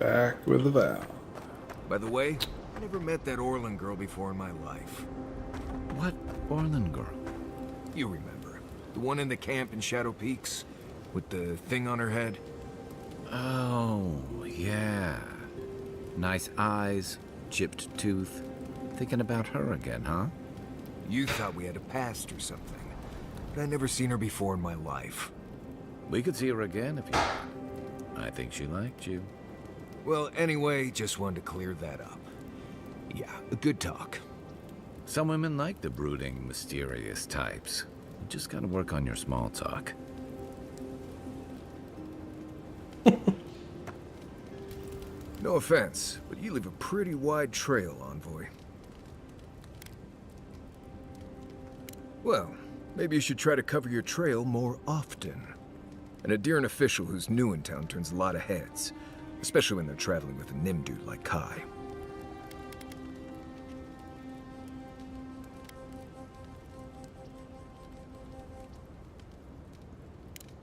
Back with Avowed. By the way, I never met that Orlin girl before in my life. What Orlin girl? You remember. The one in the camp in Shadow Peaks? With the thing on her head? Oh, yeah. Nice eyes, chipped tooth. Thinking about her again, huh? You thought we had a past or something. But I'd never seen her before in my life. We could see her again if you like. I think she liked you. Well, anyway, just wanted to clear that up. Yeah, a good talk. Some women like the brooding, mysterious types. You just gotta work on your small talk. No offense, but you leave a pretty wide trail, Envoy. Well, maybe you should try to cover your trail more often. An Adherent official who's new in town turns a lot of heads, especially when they're traveling with a Nim dude like Kai.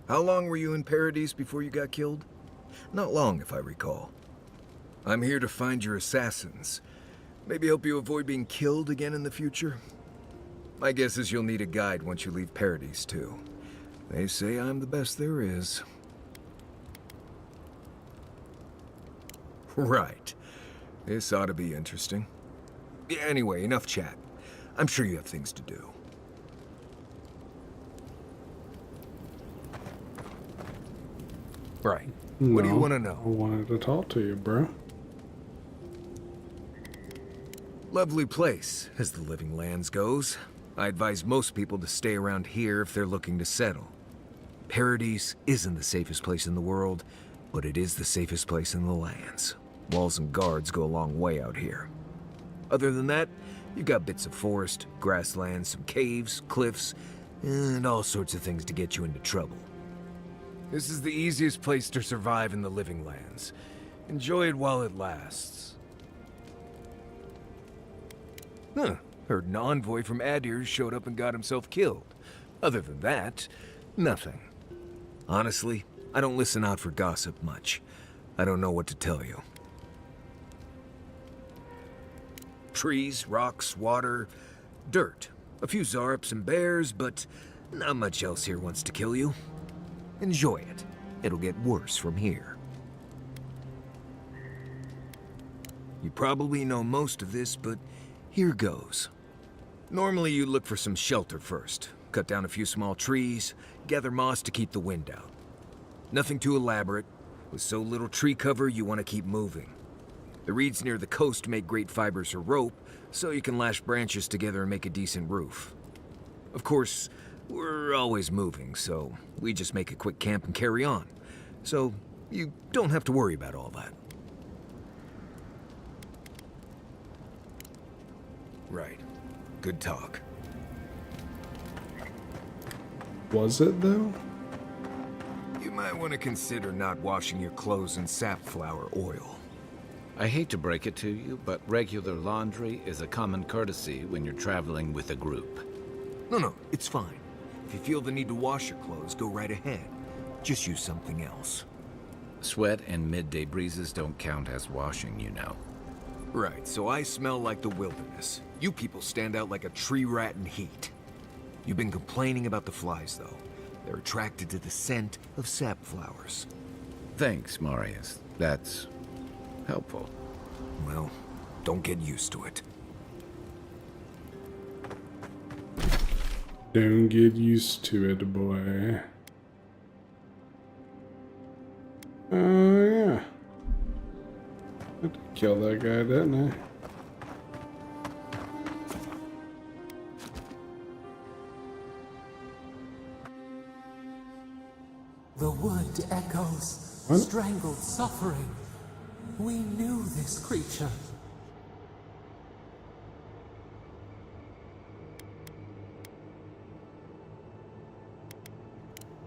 How long were you in Paradise before you got killed? Not long, if I recall. I'm here to find your assassins. Maybe help you avoid being killed again in the future? My guess is you'll need a guide once you leave Paradise, too. They say I'm the best there is. Right. This ought to be interesting. Anyway, enough chat. I'm sure you have things to do. Right. What do you want to know? I wanted to talk to you, bro. Lovely place, as the Living Lands goes. I advise most people to stay around here if they're looking to settle. Paradise isn't the safest place in the world, but it is the safest place in the lands. Walls and guards go a long way out here. Other than that, you've got bits of forest, grasslands, some caves, cliffs, and all sorts of things to get you into trouble. This is the easiest place to survive in the Living Lands. Enjoy it while it lasts. Huh. Heard an envoy from Adir showed up and got himself killed. Other than that, nothing. Honestly, I don't listen out for gossip much. I don't know what to tell you. Trees, rocks, water, dirt. A few Zarps and bears, but not much else here wants to kill you. Enjoy it. It'll get worse from here. You probably know most of this, but here goes. Normally you look for some shelter first. Cut down a few small trees, gather moss to keep the wind out. Nothing too elaborate. With so little tree cover, you want to keep moving. The reeds near the coast make great fibers for rope, so you can lash branches together and make a decent roof. Of course, we're always moving, so we just make a quick camp and carry on. So you don't have to worry about all that. Right. Good talk. Was it, though? You might want to consider not washing your clothes in safflower oil. I hate to break it to you, but regular laundry is a common courtesy when you're traveling with a group. No, it's fine. If you feel the need to wash your clothes, go right ahead. Just use something else. Sweat and midday breezes don't count as washing, you know. Right, so I smell like the wilderness. You people stand out like a tree rat in heat. You've been complaining about the flies, though. They're attracted to the scent of sap flowers. Thanks, Marius. That's helpful. Well, don't get used to it. Don't get used to it, boy. Yeah. I had to kill that guy, didn't I? The wood echoes, What? strangled suffering. We knew this creature.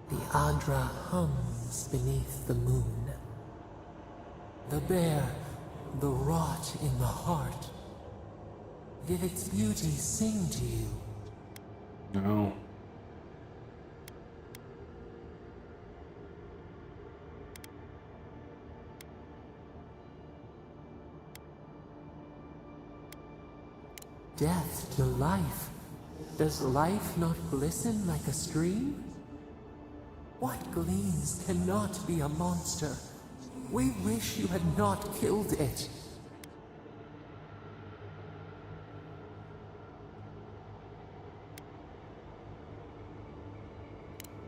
The Adra hums beneath the moon. The bear, the rot in the heart. Did its beauty sing to you? No. death to life, does life not glisten like a stream? What gleams cannot be a monster? We wish you had not killed it.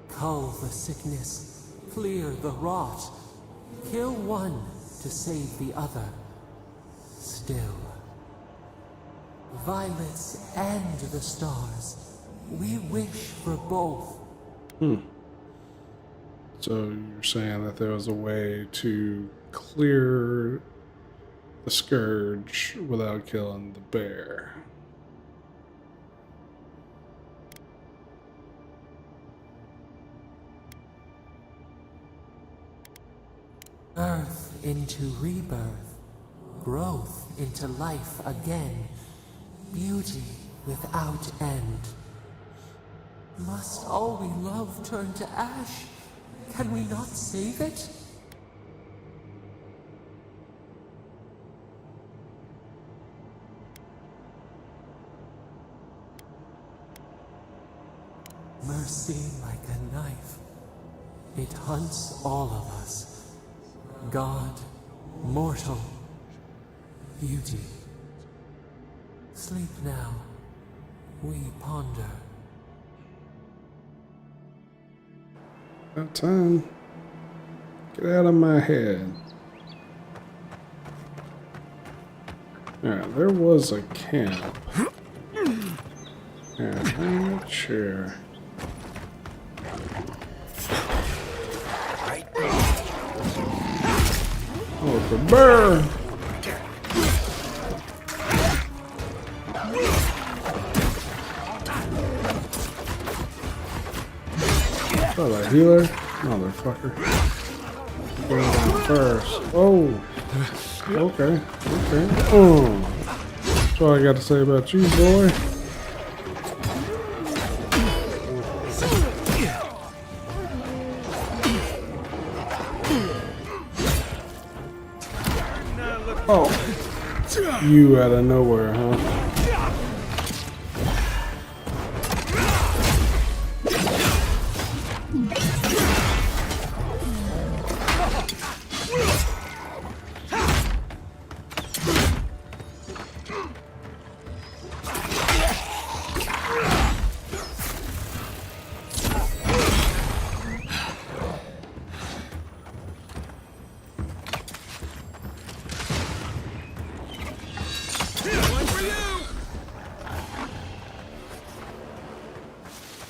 Cull the sickness, clear the rot, kill one to save the other. Still, violets and the stars, we wish for both. So you're saying that there was a way to clear the scourge without killing the bear. Birth into rebirth, growth into life again, beauty without end. Must all we love turn to ash? Can we not save it? Mercy like a knife. It hunts all of us. God, mortal, beauty. Sleep now. We ponder. About time. Get out of my head. Alright, there was a camp. Yeah, I'm not sure. Oh, it's a bear! Oh, a healer? Motherfucker. Go down first. Oh! Okay, okay. Oh! That's all I got to say about you, boy. Oh! You out of nowhere, huh?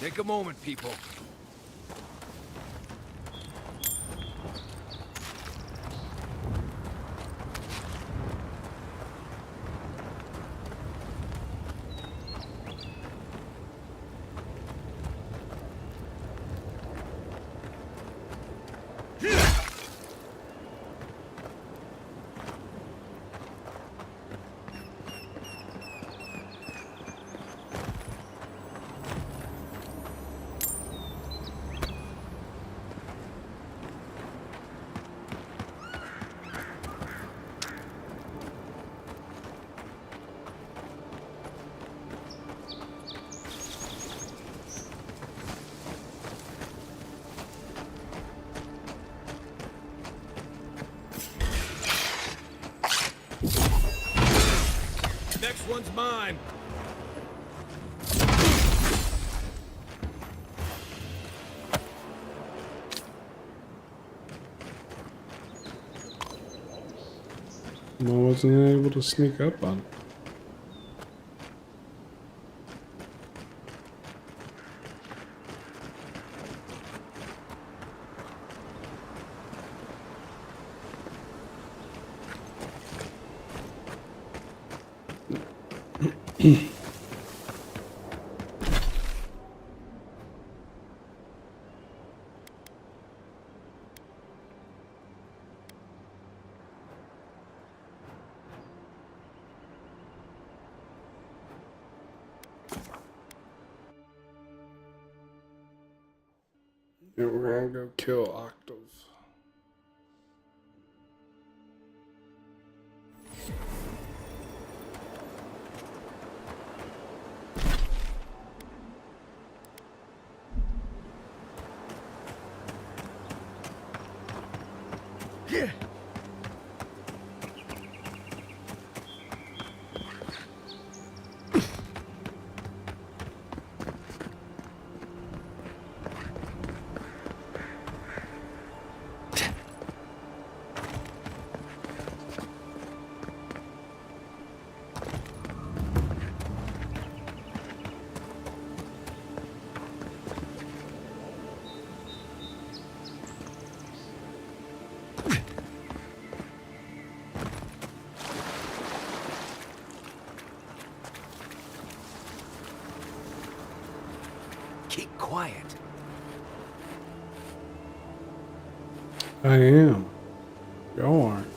Take a moment, people. Next one's mine. I wasn't able to sneak up on it. Yeah, we're gonna go kill Octave. Keep quiet. I am. Y'all aren't.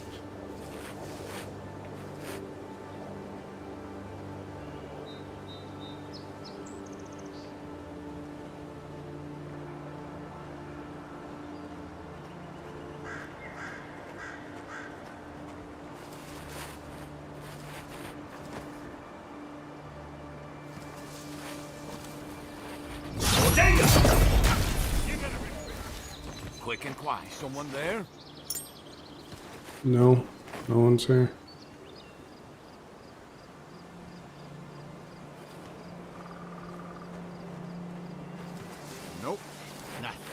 Quick and quiet. Someone there? No, no one's here. Nope. Nothing.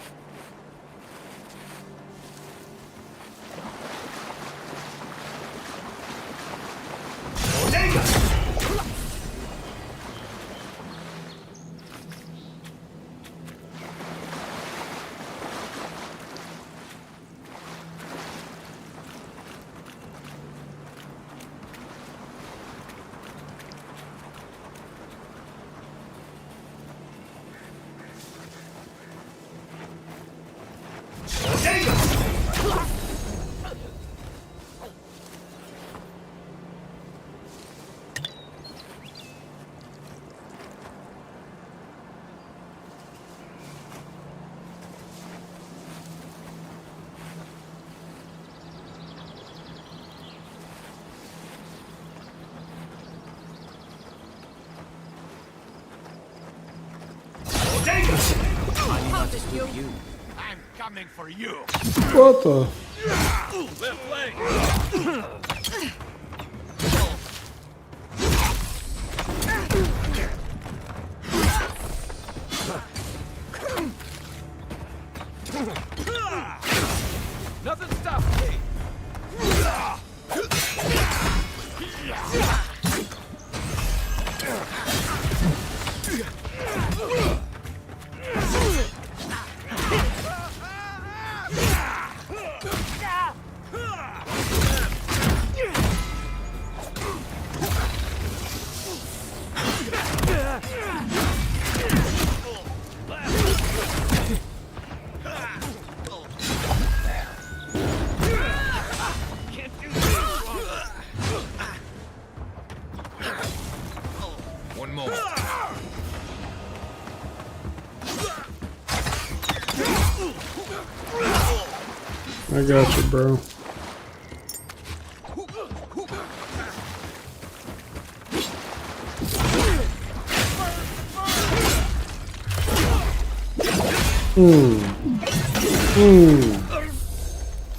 I'm coming for you. What the? Left leg. Nothing stops me. One moment. I got you, bro.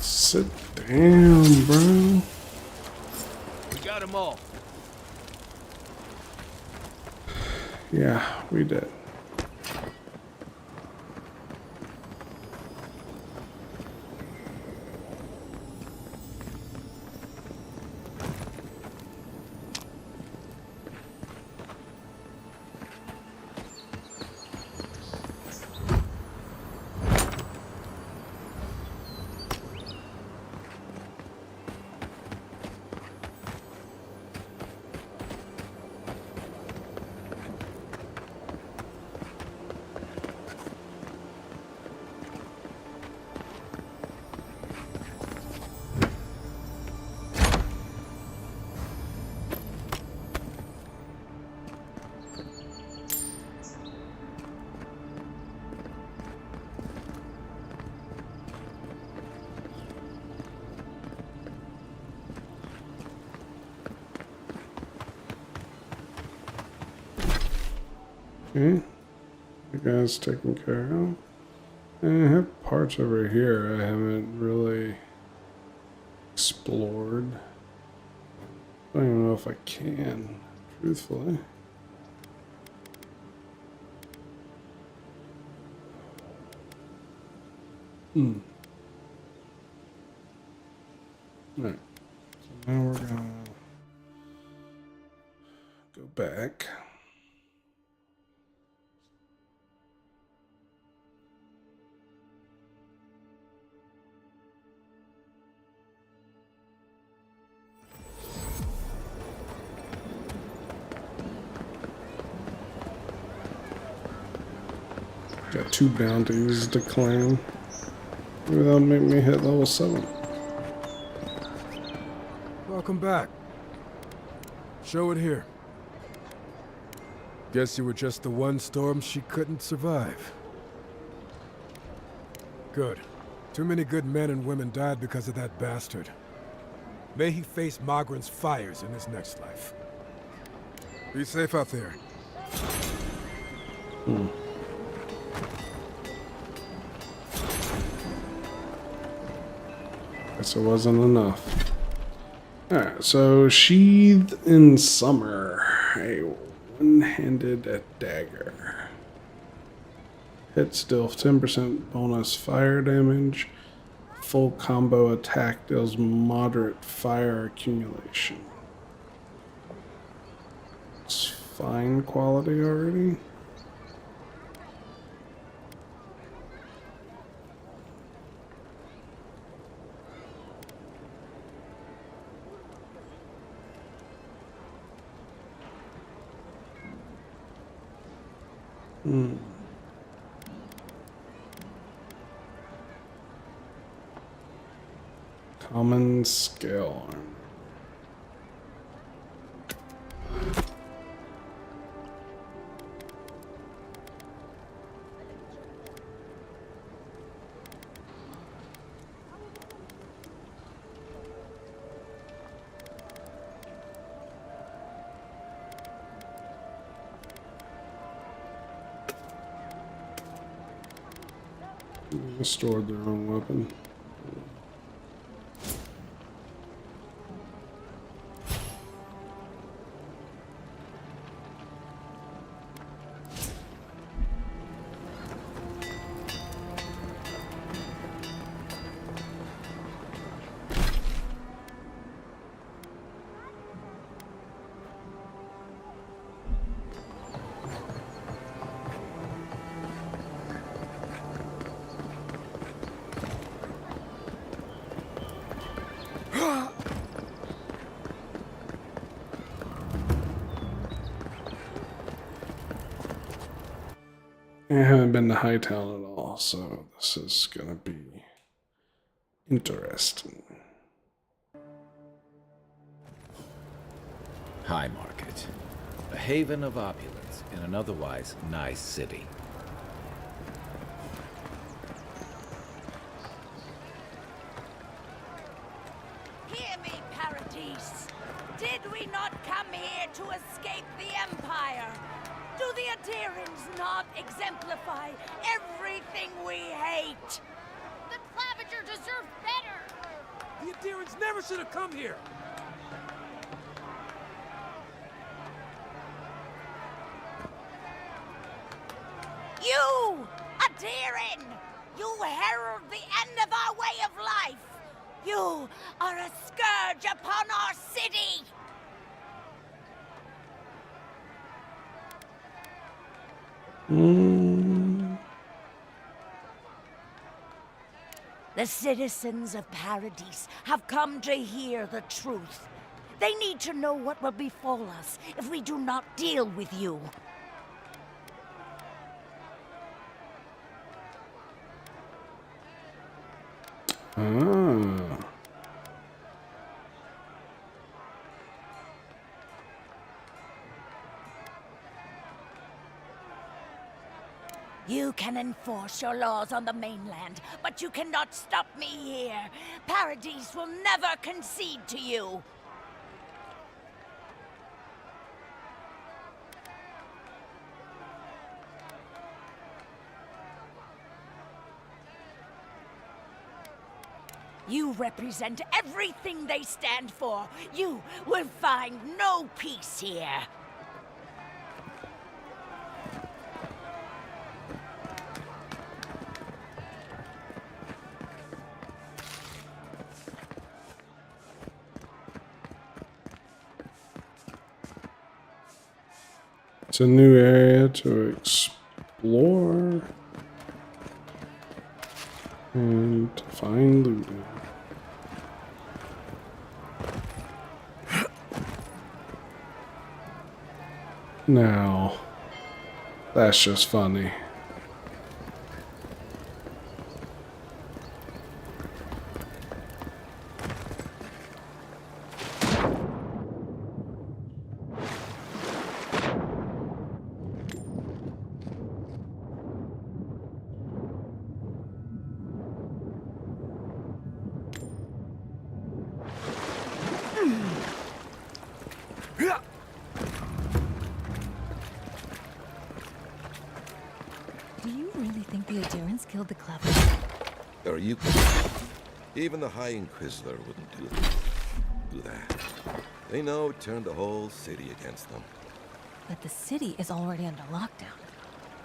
Sit down, bro. We got them all. Yeah, we did. Okay, the guy's taken care of. And I have parts over here I haven't really explored. I don't even know if I can, truthfully. Alright, so now we're gonna go back. Got 2 bounties to claim. Maybe that'll make me hit level 7. Welcome back. Show it here. Guess you were just the one storm she couldn't survive. Good. Too many good men and women died because of that bastard. May he face Magran's fires in his next life. Be safe out there. Guess it wasn't enough. Alright, so Sheathed in Summer. A one-handed dagger. Hit still 10% bonus fire damage. Full combo attack deals moderate fire accumulation. It's fine quality already. Common scale armor. They stored their own weapon. I haven't been to Hightown at all, so this is gonna be interesting. High Market. A haven of opulence in an otherwise nice city. Hear me, Paradise. Did we not come here to escape the Empire? Do the Adirans not exemplify everything we hate? The Clavager deserved better! The Adirans never should have come here! You, Adiran! You herald the end of our way of life! You are a scourge upon our city! The citizens of Paradise have come to hear the truth. They need to know what will befall us if we do not deal with you. Ah. You can enforce your laws on the mainland, but you cannot stop me here. Paradise will never concede to you. You represent everything they stand for. You will find no peace here. It's a new area to explore and to find loot. Now, that's just funny. Do you really think the adherents killed the Clever? Are you? Even the High Inquisitor wouldn't do that. They know it turned the whole city against them. But the city is already under lockdown.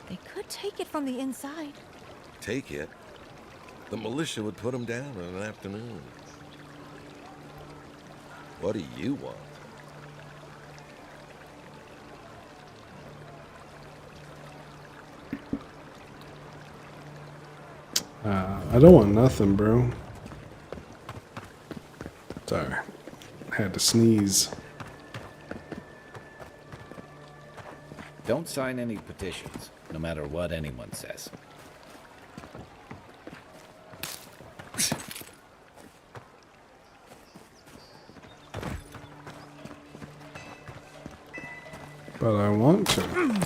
They could take it from the inside. Take it. The militia would put them down in an afternoon. What do you want? I don't want nothing, bro. Sorry. Had to sneeze. Don't sign any petitions, no matter what anyone says. But I want to.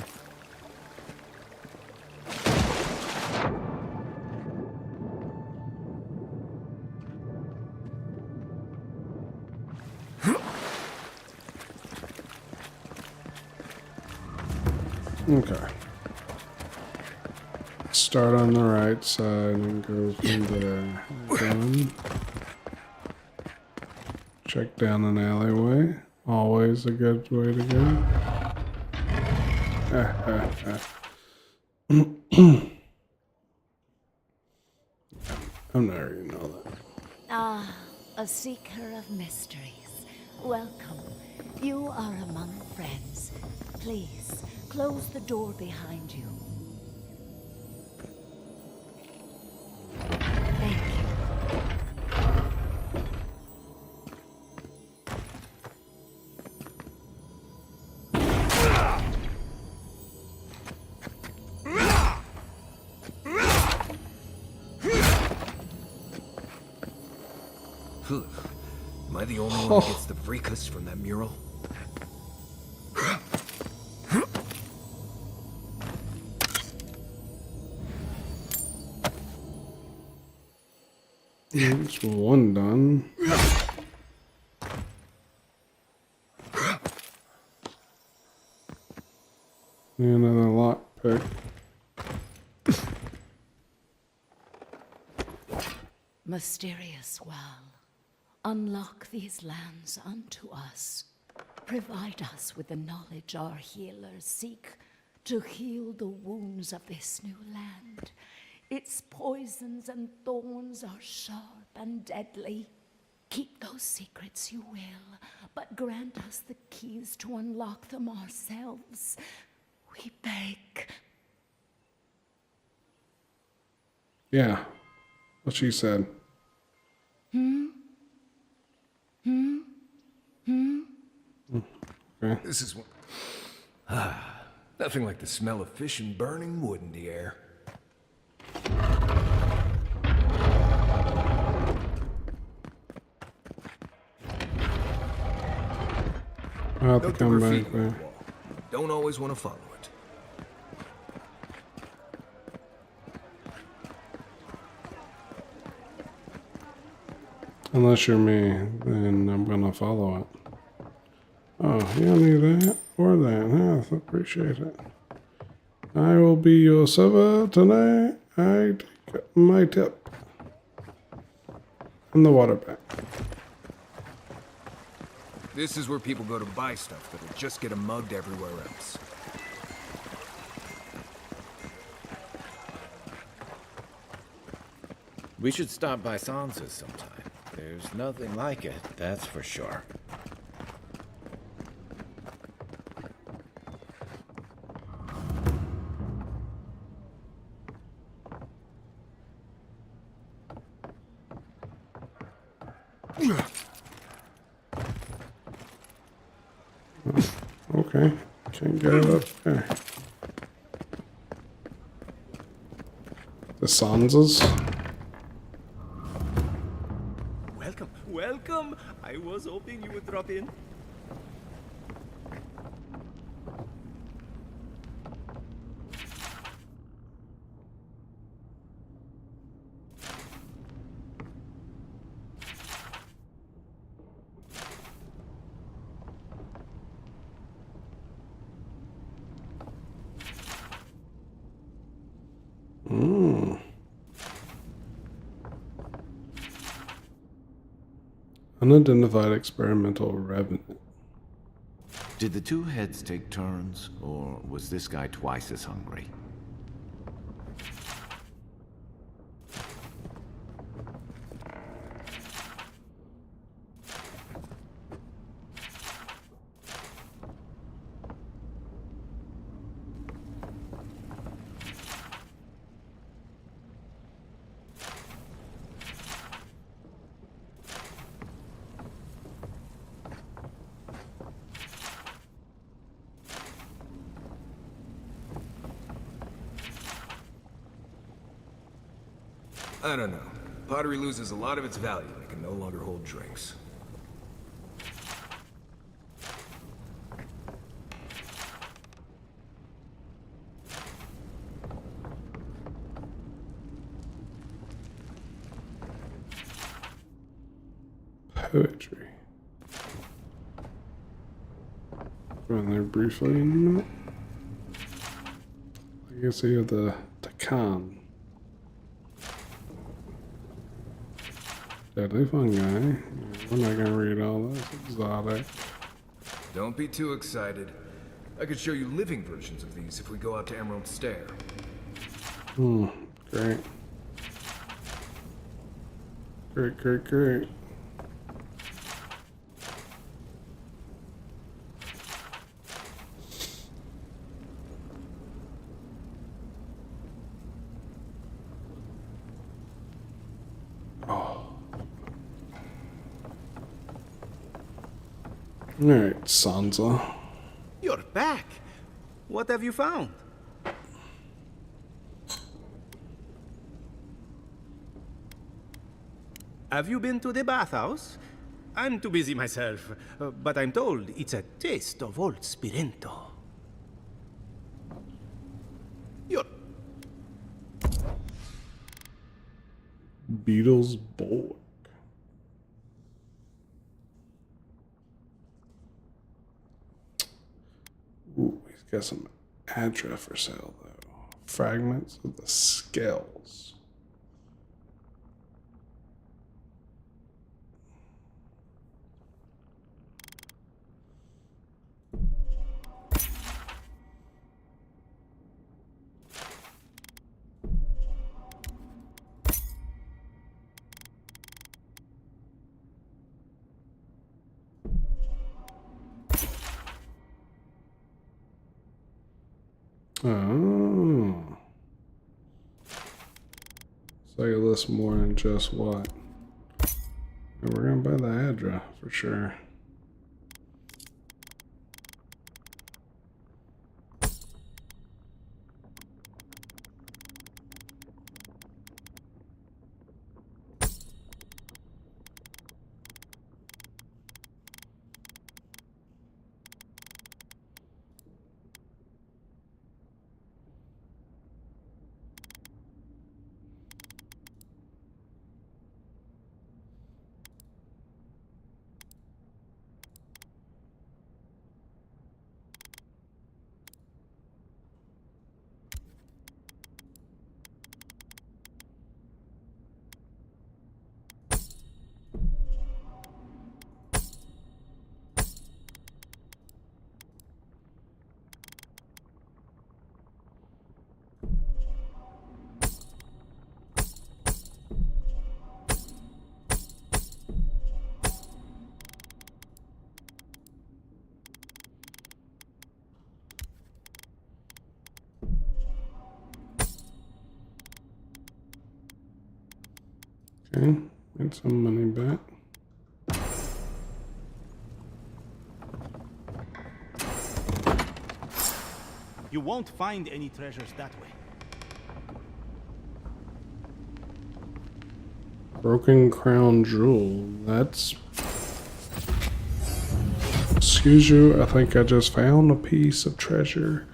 Okay. Start on the right side and go from there. Done. Check down an alleyway. Always a good way to go. I'm not even know that. Ah, a seeker of mysteries. Welcome. You are among friends. Please, close the door behind you. Thank you. Am I the only one who gets the fracas from that mural? That's one done. Another lockpick. Mysterious well, unlock these lands unto us. Provide us with the knowledge our healers seek to heal the wounds of this new land. Its poisons and thorns are sharp and deadly. Keep those secrets you will, but grant us the keys to unlock them ourselves. We beg. Yeah. What she said. Okay. This is one. Nothing like the smell of fish and burning wood in the air. I'll have to Note the come graffiti back on the there. wall. Don't always want to follow it. Unless you're me, then I'm gonna follow it. Oh, you don't need that or that. I appreciate it. I will be your server tonight. I take my tip. And the water back. This is where people go to buy stuff that'll just get them mugged everywhere else. We should stop by Sansa's sometime. There's nothing like it, that's for sure. Okay. Can't get it up there. The Sansas? Welcome, welcome. I was hoping you would drop in. Unidentified experimental revenant. Did the two heads take turns, or was this guy twice as hungry? I don't know. Pottery loses a lot of its value when it can no longer hold drinks. Poetry. Go in there briefly in a minute. I guess you have the Takan. Deadly fungi. We're not gonna read all this. Exotic. Don't be too excited. I could show you living versions of these if we go out to Emerald Stair. Great. Great, great, great. Alright, Sansa. You're back. What have you found? Have you been to the bathhouse? I'm too busy myself, but I'm told it's a taste of old Spirento. You're... Beatles Bulwark. Ooh, he's got some Adra for sale, though. Fragments of the scales. Oh. So I list more than just what. And we're gonna buy the Adra for sure. Okay, get some money back. You won't find any treasures that way. Broken crown jewel. That's... Excuse you, I think I just found a piece of treasure.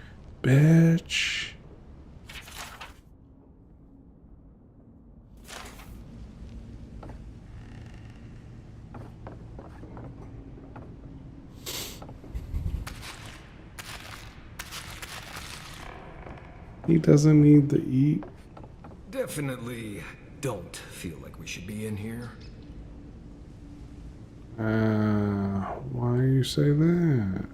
Bitch. He doesn't need to eat. Definitely don't feel like we should be in here. Why you say that?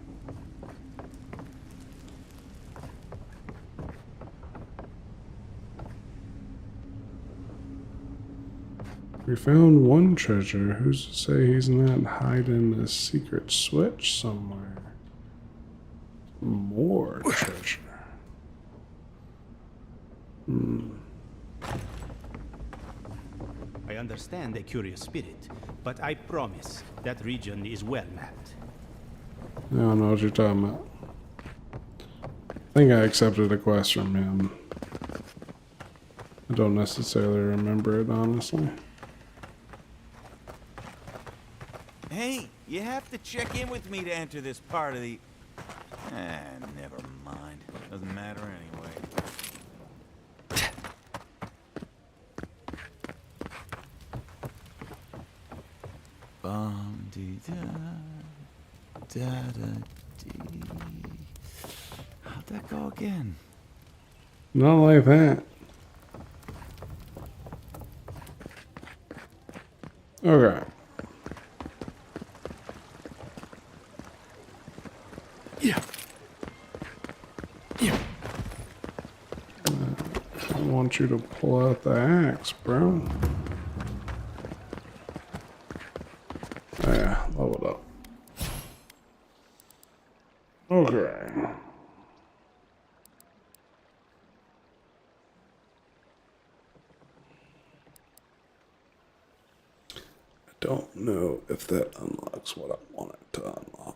We found one treasure. Who's to say he's not hiding a secret switch somewhere? More treasure. I understand a curious spirit, but I promise that region is well mapped. I don't know what you're talking about. I think I accepted a quest from him. I don't necessarily remember it, honestly. Hey, you have to check in with me to enter this part of the... never mind. Doesn't matter anyway. Bum-dee-da, da-da-dee. How'd that go again? Not like that. Okay. I want you to pull out the axe, bro. Oh, yeah, leveled up. Okay. I don't know if that unlocks what I want it to unlock.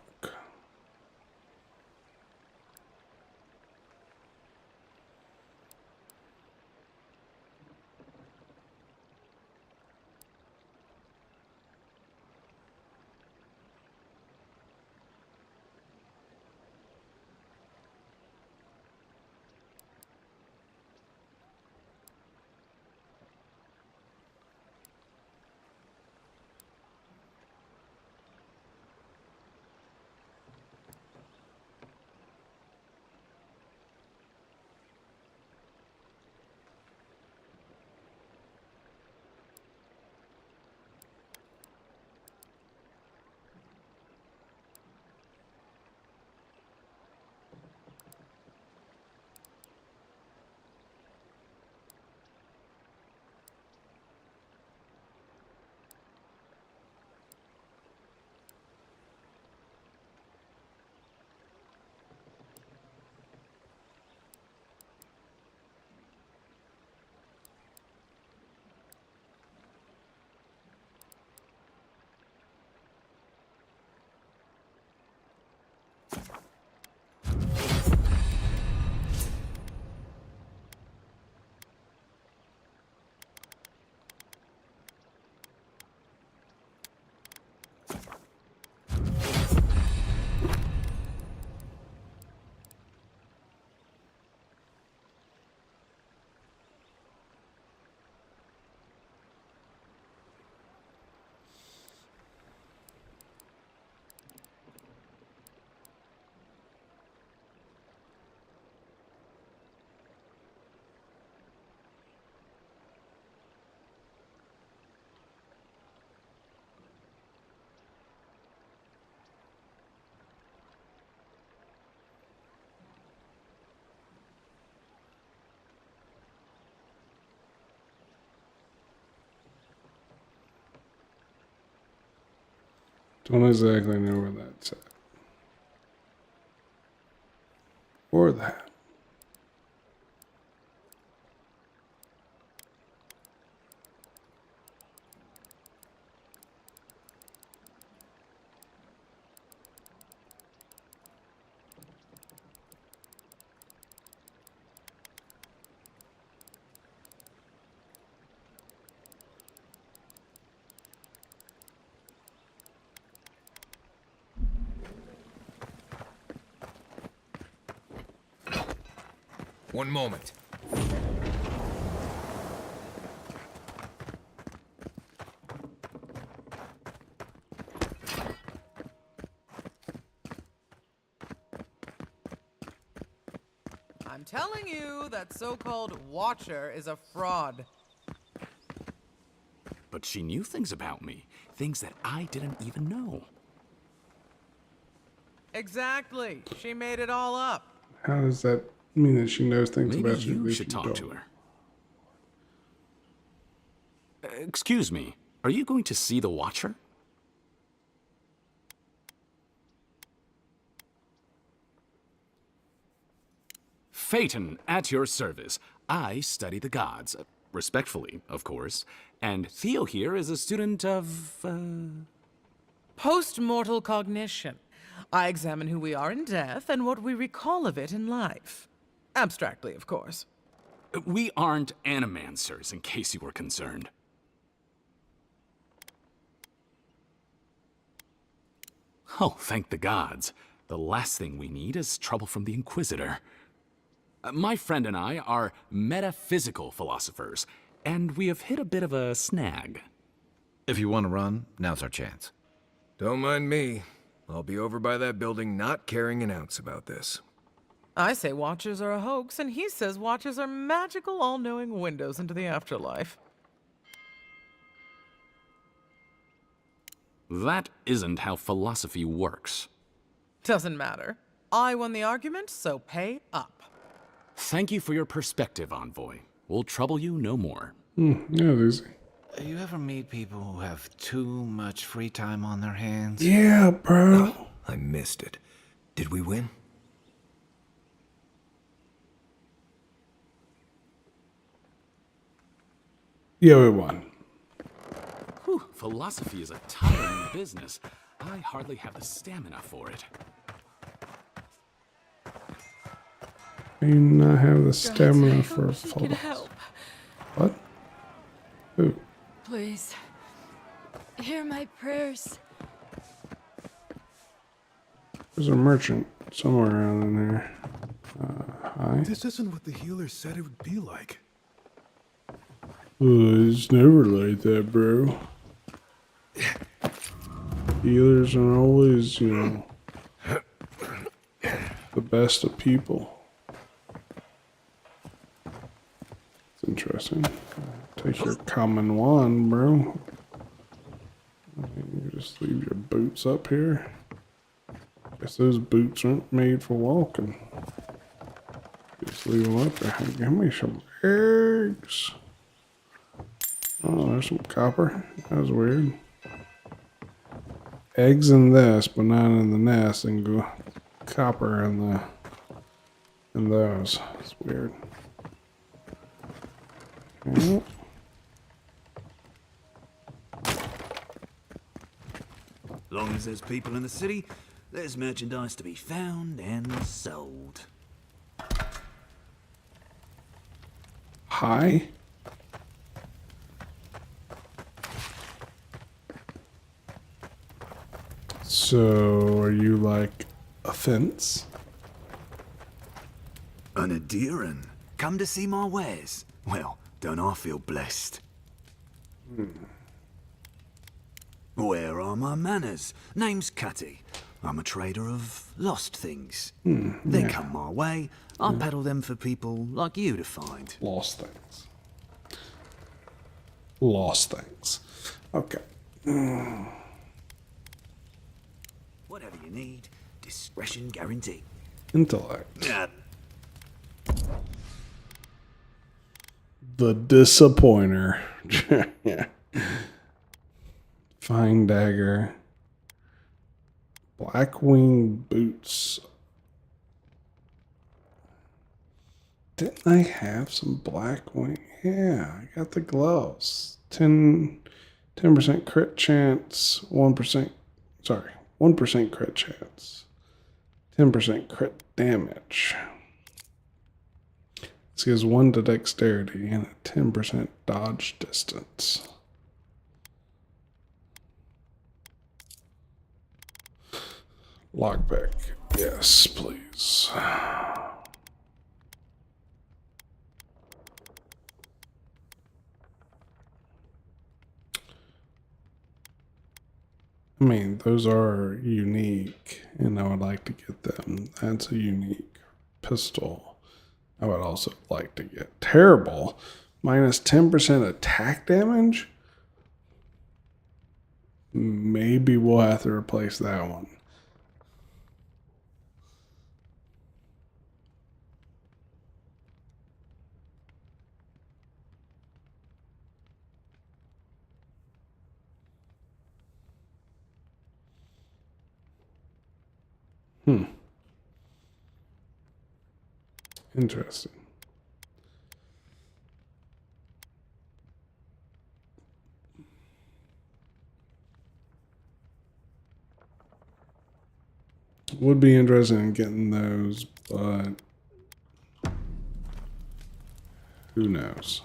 Don't exactly know where that's at. Or that. One moment. I'm telling you, that so-called Watcher is a fraud. But she knew things about me. Things that I didn't even know. Exactly. She made it all up. How does that mean that she knows things Maybe about you you that should you talk don't? to her. Excuse me. Are you going to see the Watcher? Phaeton, at your service. I study the gods. Respectfully, of course. And Theo here is a student of, Post-mortal cognition. I examine who we are in death and what we recall of it in life. Abstractly, of course. We aren't animancers, in case you were concerned. Oh, thank the gods. The last thing we need is trouble from the Inquisitor. My friend and I are metaphysical philosophers, and we have hit a bit of a snag. If you want to run, now's our chance. Don't mind me. I'll be over by that building not caring an ounce about this. I say Watchers are a hoax, and he says Watchers are magical, all-knowing windows into the afterlife. That isn't how philosophy works. Doesn't matter. I won the argument, so pay up. Thank you for your perspective, Envoy. We'll trouble you no more. Yeah, Lucy. You ever meet people who have too much free time on their hands? Yeah, bro. Oh, I missed it. Did we win? Yeah, we won. Whew, philosophy is a tiring business. I hardly have the stamina for it. I do not have the stamina I for hope she can help. What? Who? Please, hear my prayers. There's a merchant somewhere around in there. Hi. This isn't what the healer said it would be like. It's never like that, bro. Healers are always, the best of people. It's interesting. Take your common one, bro. You just leave your boots up here. Guess those boots aren't made for walking. Just leave them up there. Give me some eggs. Oh, there's some copper. That was weird. Eggs in this, but not in the nest, and go copper in those. It's weird. Okay. Long as there's people in the city, there's merchandise to be found and sold. Hi. So, are you like a fence? An Adiran, come to see my wares. Well, don't I feel blessed? Where are my manners? Name's Cutty. I'm a trader of lost things. They come my way. I peddle them for people like you to find. Lost things. Lost things. Okay. Whatever you need, discretion guaranteed. Intellect. The disappointer. Yeah. Fine dagger. Blackwing boots. Didn't I have some Blackwing? Yeah, I got the gloves. 10% crit chance, 1%, sorry, 1% crit chance, 10% crit damage. This gives 1 to dexterity and a 10% dodge distance. Lockpick. Yes, please. I mean, those are unique, and I would like to get them. That's a unique pistol. I would also like to get terrible. Minus 10% attack damage? Maybe we'll have to replace that one. Interesting. Would be interested in getting those, but who knows?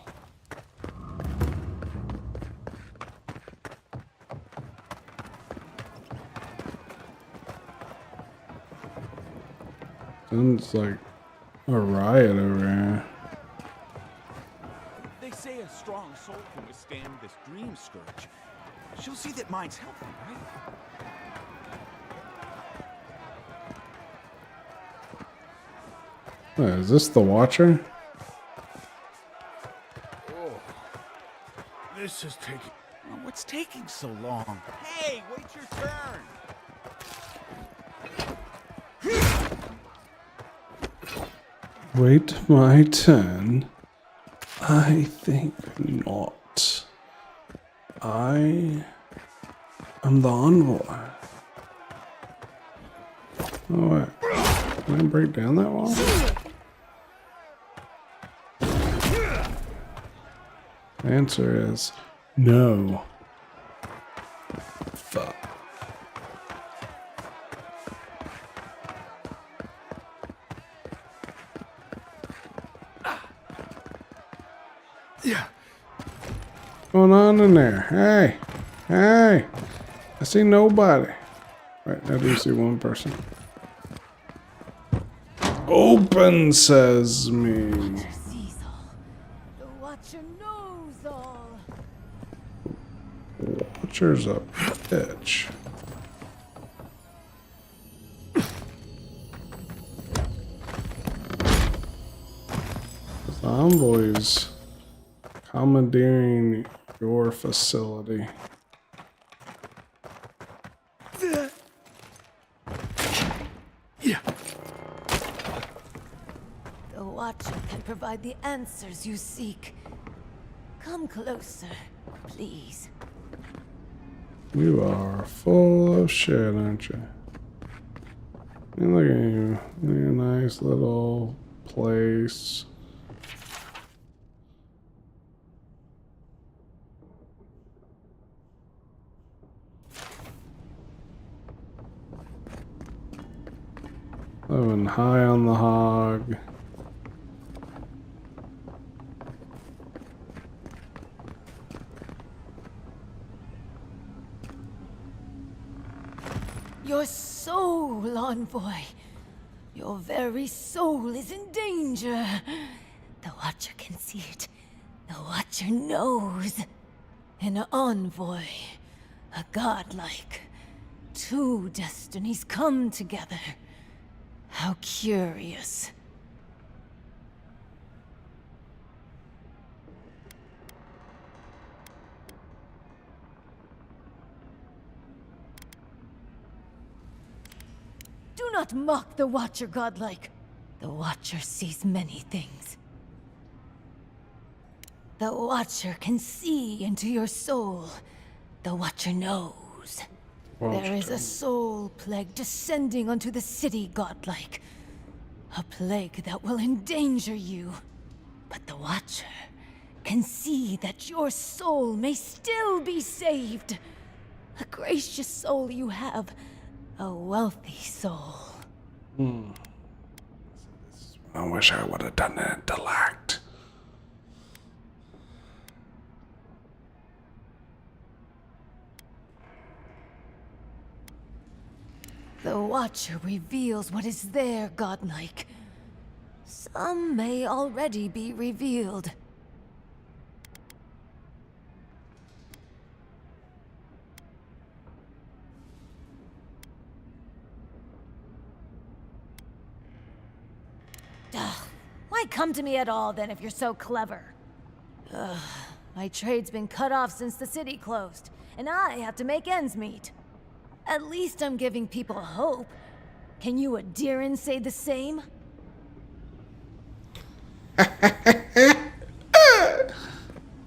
Sounds like a riot over here. They say a strong soul can withstand this dream scourge. She'll see that mine's healthy, right? Is this the Watcher? Oh, this is taking... Oh, what's taking so long? Hey, wait your turn! Wait my turn? I think not. I am the envoy. Oh wait. Can I break down that wall? The answer is no. Fuck. Yeah. What's going on in there? Hey. Hey. I see nobody. Right, I do see one person. Open sesame. The Watcher knows all. Watcher's a bitch. The envoy's commandeering your facility. Yeah. The Watcher can provide the answers you seek. Come closer, please. You are full of shit, aren't you? And look at you. Look at a nice little place. Living high on the hog. Your soul, envoy. Your very soul is in danger. The Watcher can see it. The Watcher knows. An envoy. A godlike. Two destinies come together. How curious. Do not mock the Watcher, godlike. The Watcher sees many things. The Watcher can see into your soul. The Watcher knows. There is a soul plague descending onto the city, godlike. A plague that will endanger you. But the Watcher can see that your soul may still be saved. A gracious soul you have. A wealthy soul. I wish I would have done an intellect. The Watcher reveals what is there, godlike. Some may already be revealed. Ugh, why come to me at all then if you're so clever? Ugh, my trade's been cut off since the city closed, and I have to make ends meet. At least I'm giving people hope. Can you Adirans say the same?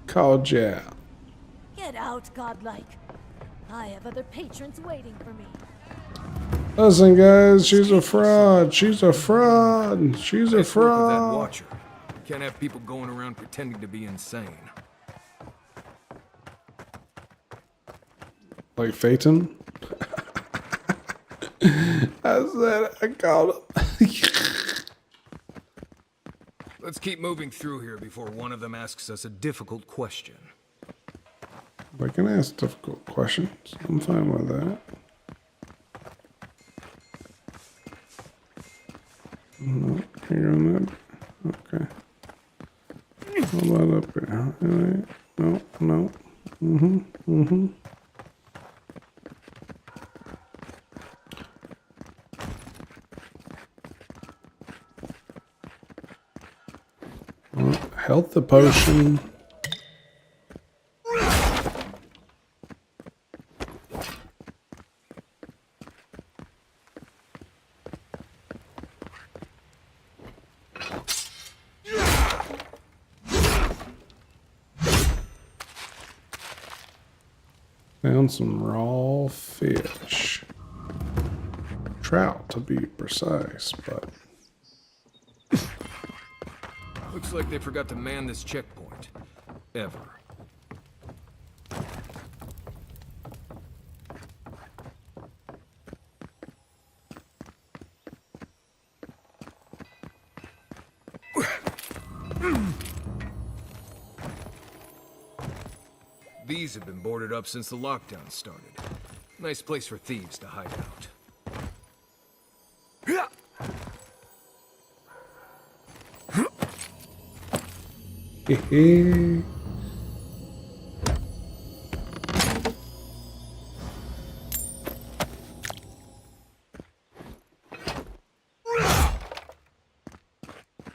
Called you out. Get out, godlike. I have other patrons waiting for me. Listen, guys, she's a fraud. She's a fraud. She's a Nice work with that fraud. watcher. Can't have people going around pretending to be insane. Like Phaeton? I called him. Let's keep moving through here before one of them asks us a difficult question. I can ask difficult questions. I'm fine with that. No, you're on that. Okay. How about up here? No, no. Health the potion. Found some raw fish. Trout, to be precise, but... Looks like they forgot to man this checkpoint. Ever. These have been boarded up since the lockdown started. Nice place for thieves to hide out.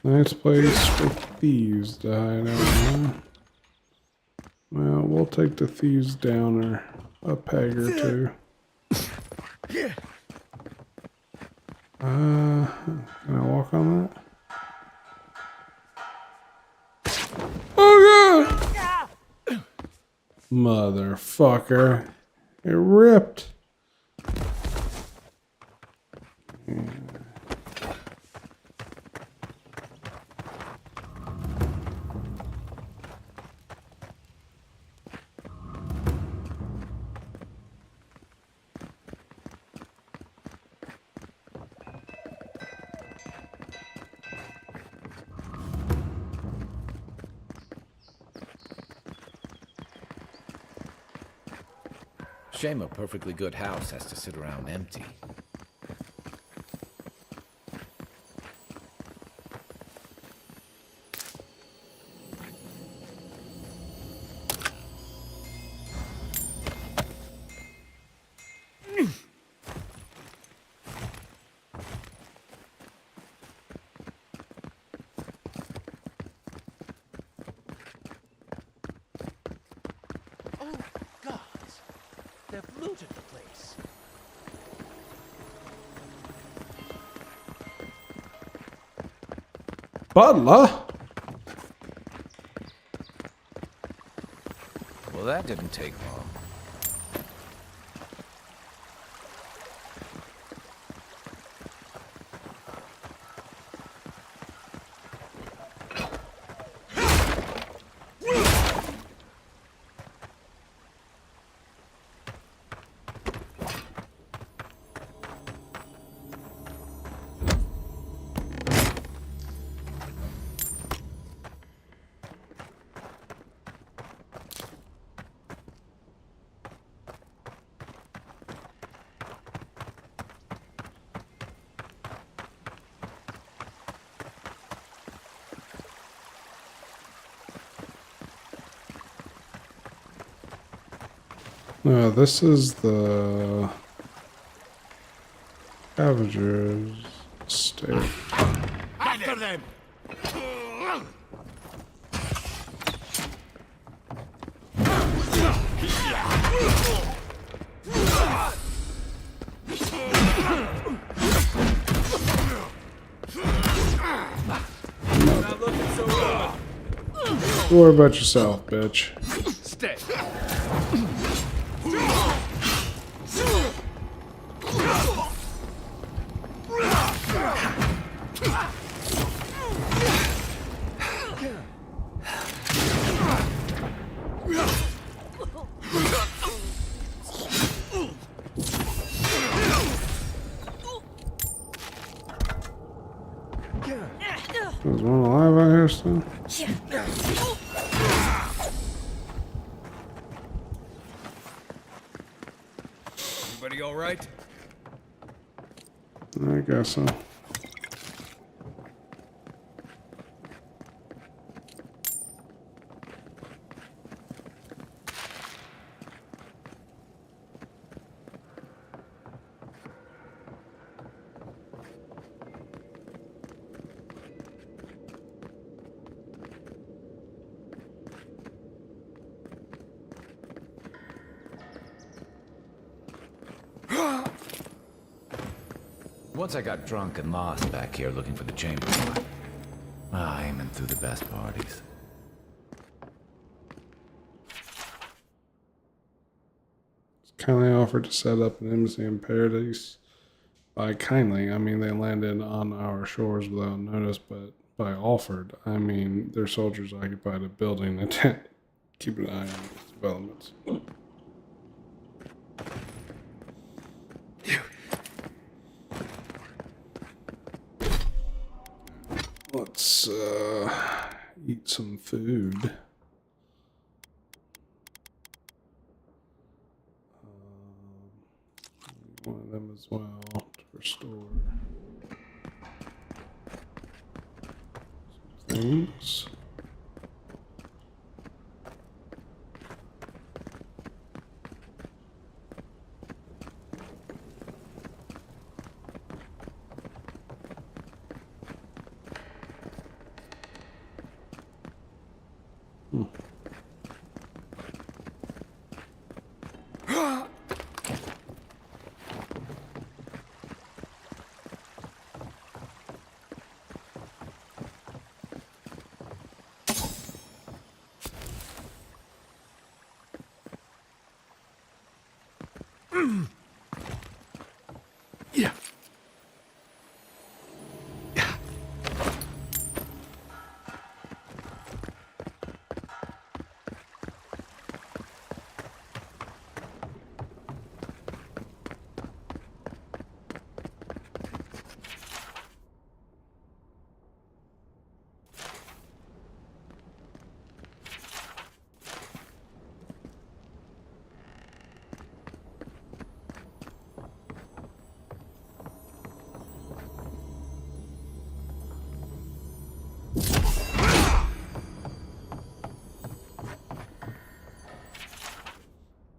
Nice place for thieves to hide out, huh? Well, we'll take the thieves downer a peg or two. Can I walk on that? Oh god! Motherfucker. It ripped. Shame a perfectly good house has to sit around empty. They've looted the place. Butler? Well, that didn't take long. No, this is the Scavenger's estate. After Gather them! Not looking so good. Don't worry about yourself, bitch. Stay. There's one alive out here still? Everybody all right? I guess so. Once I got drunk and lost back here looking for the chamber pot. Aiming through the best parties. Kindly offered to set up an embassy in Paradise. By kindly, I mean they landed on our shores without notice, but by offered, I mean their soldiers occupied a building and tent. Keep an eye on these developments. Let's eat some food. One of them as well to restore some things. Yeah.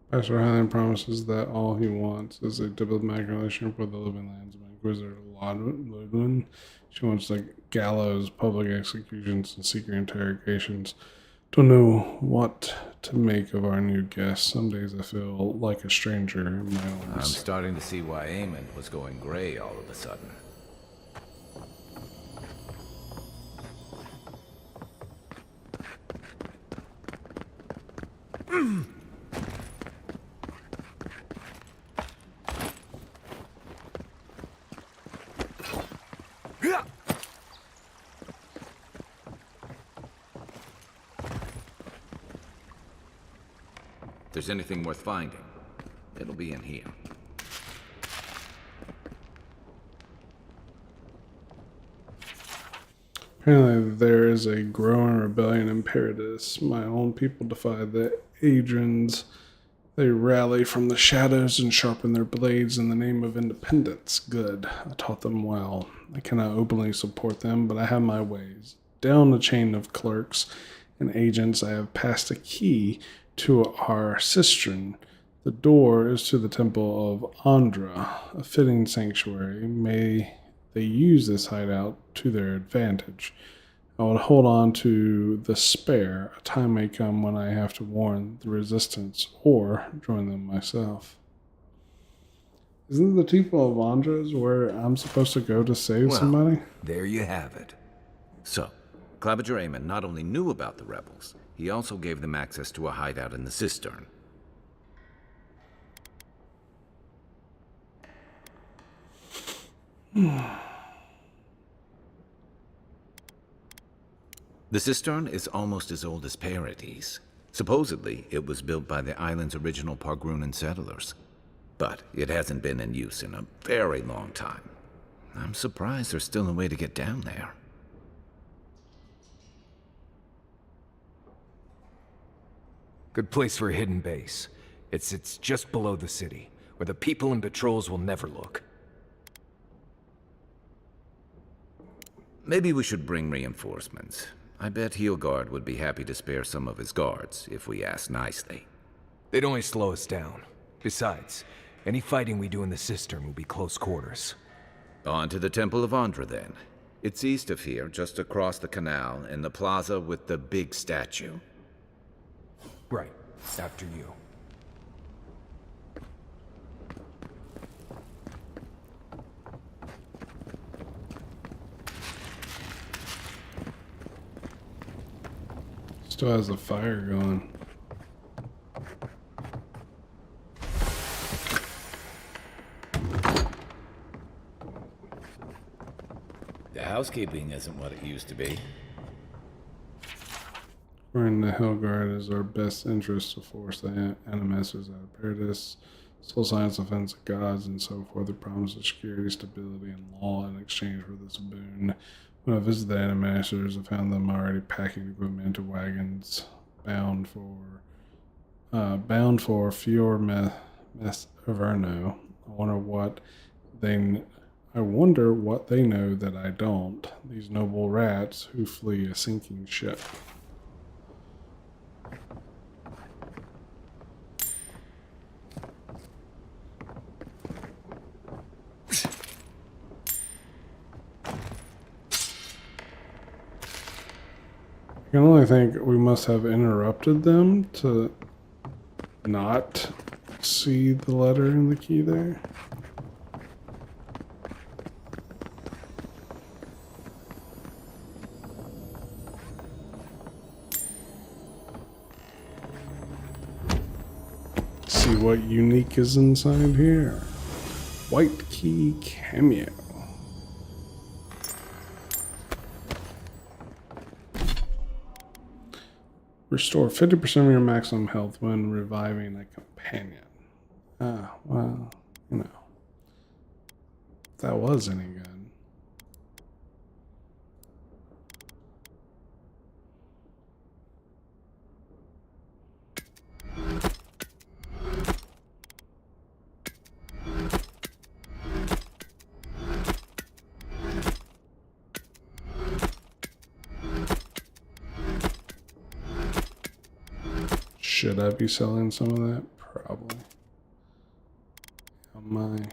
Pastor Highland promises that all he wants is a diplomatic relationship with the living lands of Inquisitor Ludwin. She wants the gallows, public executions, and secret interrogations. Don't know what to make of our new guest. Some days I feel like a stranger in my own. I'm starting to see why Eamon was going gray all of a sudden. If there's anything worth finding, it'll be in here. Apparently there is a growing rebellion in Paradise. My own people defy the Adrians. They rally from the shadows and sharpen their blades in the name of independence. Good. I taught them well. I cannot openly support them, but I have my ways. Down the chain of clerks and agents, I have passed a key to our cistern. The door is to the temple of Andra, a fitting sanctuary. May they use this hideout to their advantage. I would hold on to the spare. A time may come when I have to warn the resistance or join them myself. Isn't the Temple of Andres where I'm supposed to go to save somebody? There you have it. So, Claviger Amon not only knew about the rebels, he also gave them access to a hideout in the cistern. The cistern is almost as old as Paradis. Supposedly, it was built by the island's original Pargrunan settlers. But it hasn't been in use in a very long time. I'm surprised there's still a way to get down there. Good place for a hidden base. It sits just below the city, where the people and patrols will never look. Maybe we should bring reinforcements. I bet Heelguard would be happy to spare some of his guards, if we ask nicely. They'd only slow us down. Besides, any fighting we do in the cistern will be close quarters. On to the Temple of Andra, then. It's east of here, just across the canal, in the plaza with the big statue. Right. After you. Still has the fire going. The housekeeping isn't what it used to be. According to Hellguard, it is our best interest to force the animasters out of Paradis. Soul science, offense of gods, and so forth. They promise security, stability, and law in exchange for this boon. When I visited the animasters, I found them already packing equipment into wagons bound for Fior Mess Averno. I wonder what they know that I don't. These noble rats who flee a sinking ship. I can only think we must have interrupted them to not see the letter in the key there. See what unique is inside here. White key cameo. Restore 50% of your maximum health when reviving a companion. Ah, well, you know. If that was any good. Should I be selling some of that? Probably. Am I? No.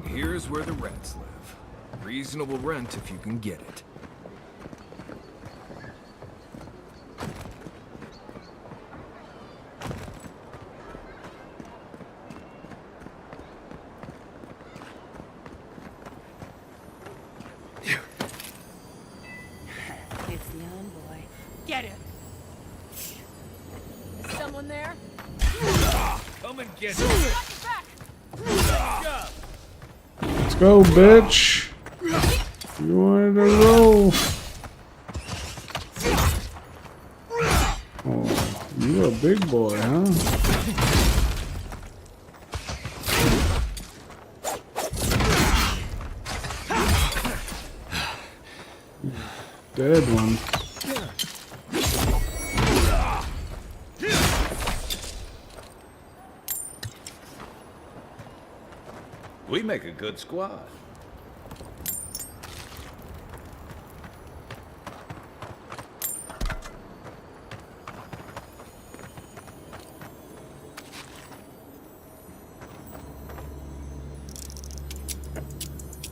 Here's where the rents live. Reasonable rent if you can get it. It's the envoy. Get him! Someone there? Come and get Let's go, bitch. You wanted to roll. Oh, you're a big boy, huh? Dead one. We make a good squad.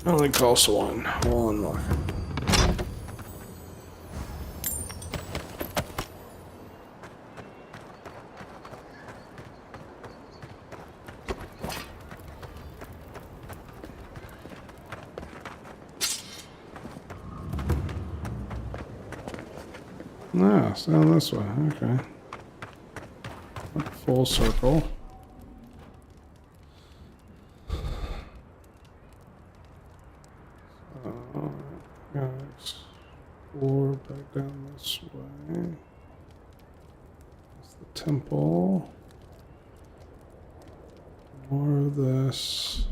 Only costs one. One more. Ah, it's down this way. Okay. Full circle. Gotta explore back down this way. That's the temple. More of this.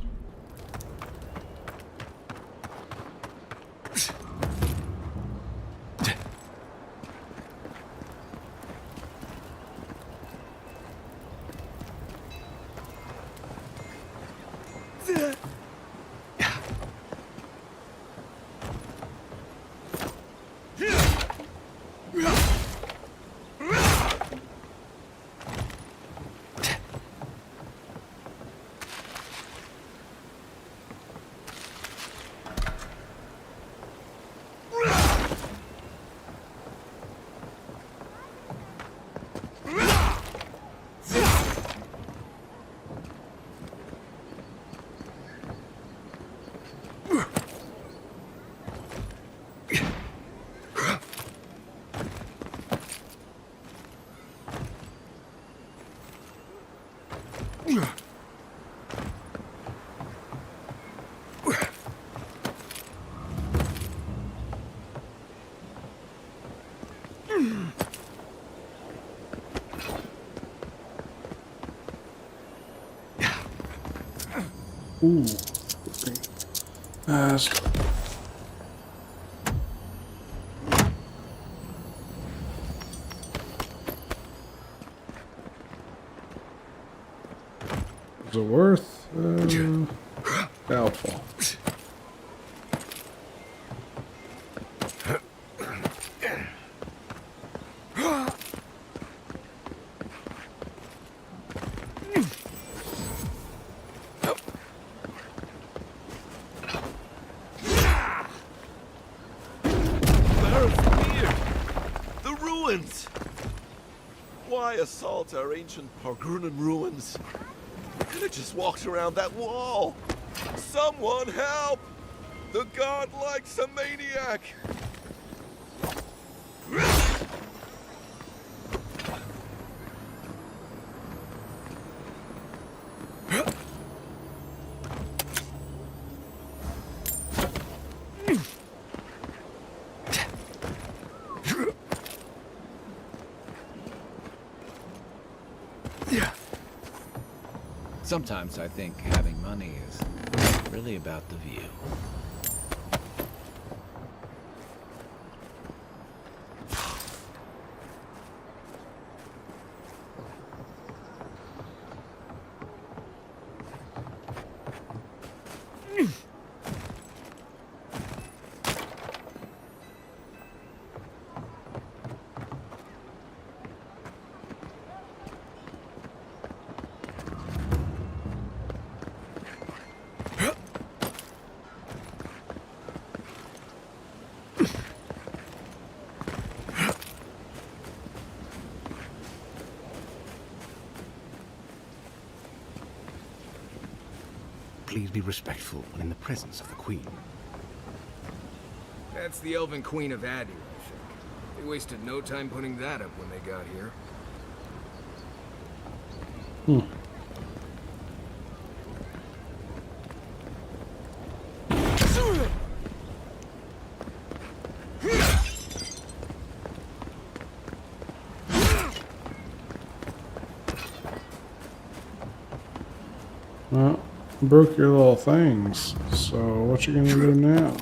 Ooh, fast. Is it worth? Doubtful. Why assault our ancient Pargrunan ruins? Could have just walked around that wall. Someone help! The god likes a maniac! Sometimes I think having money is really about the view. Please be respectful when in the presence of the Queen. That's the Elven Queen of Adu, I think. They wasted no time putting that up when they got here. Well, broke your little things. So what you gonna do now?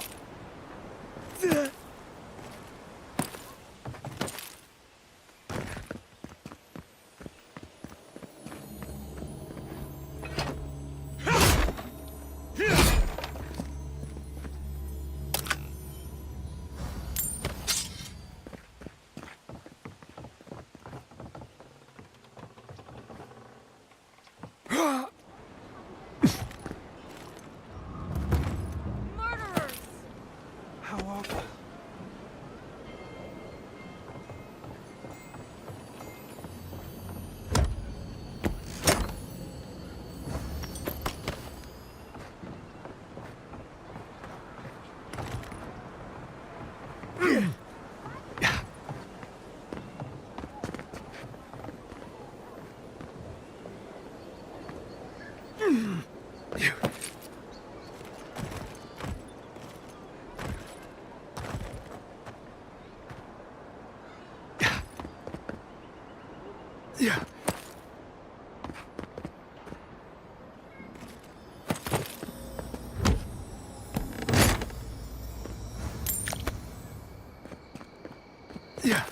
I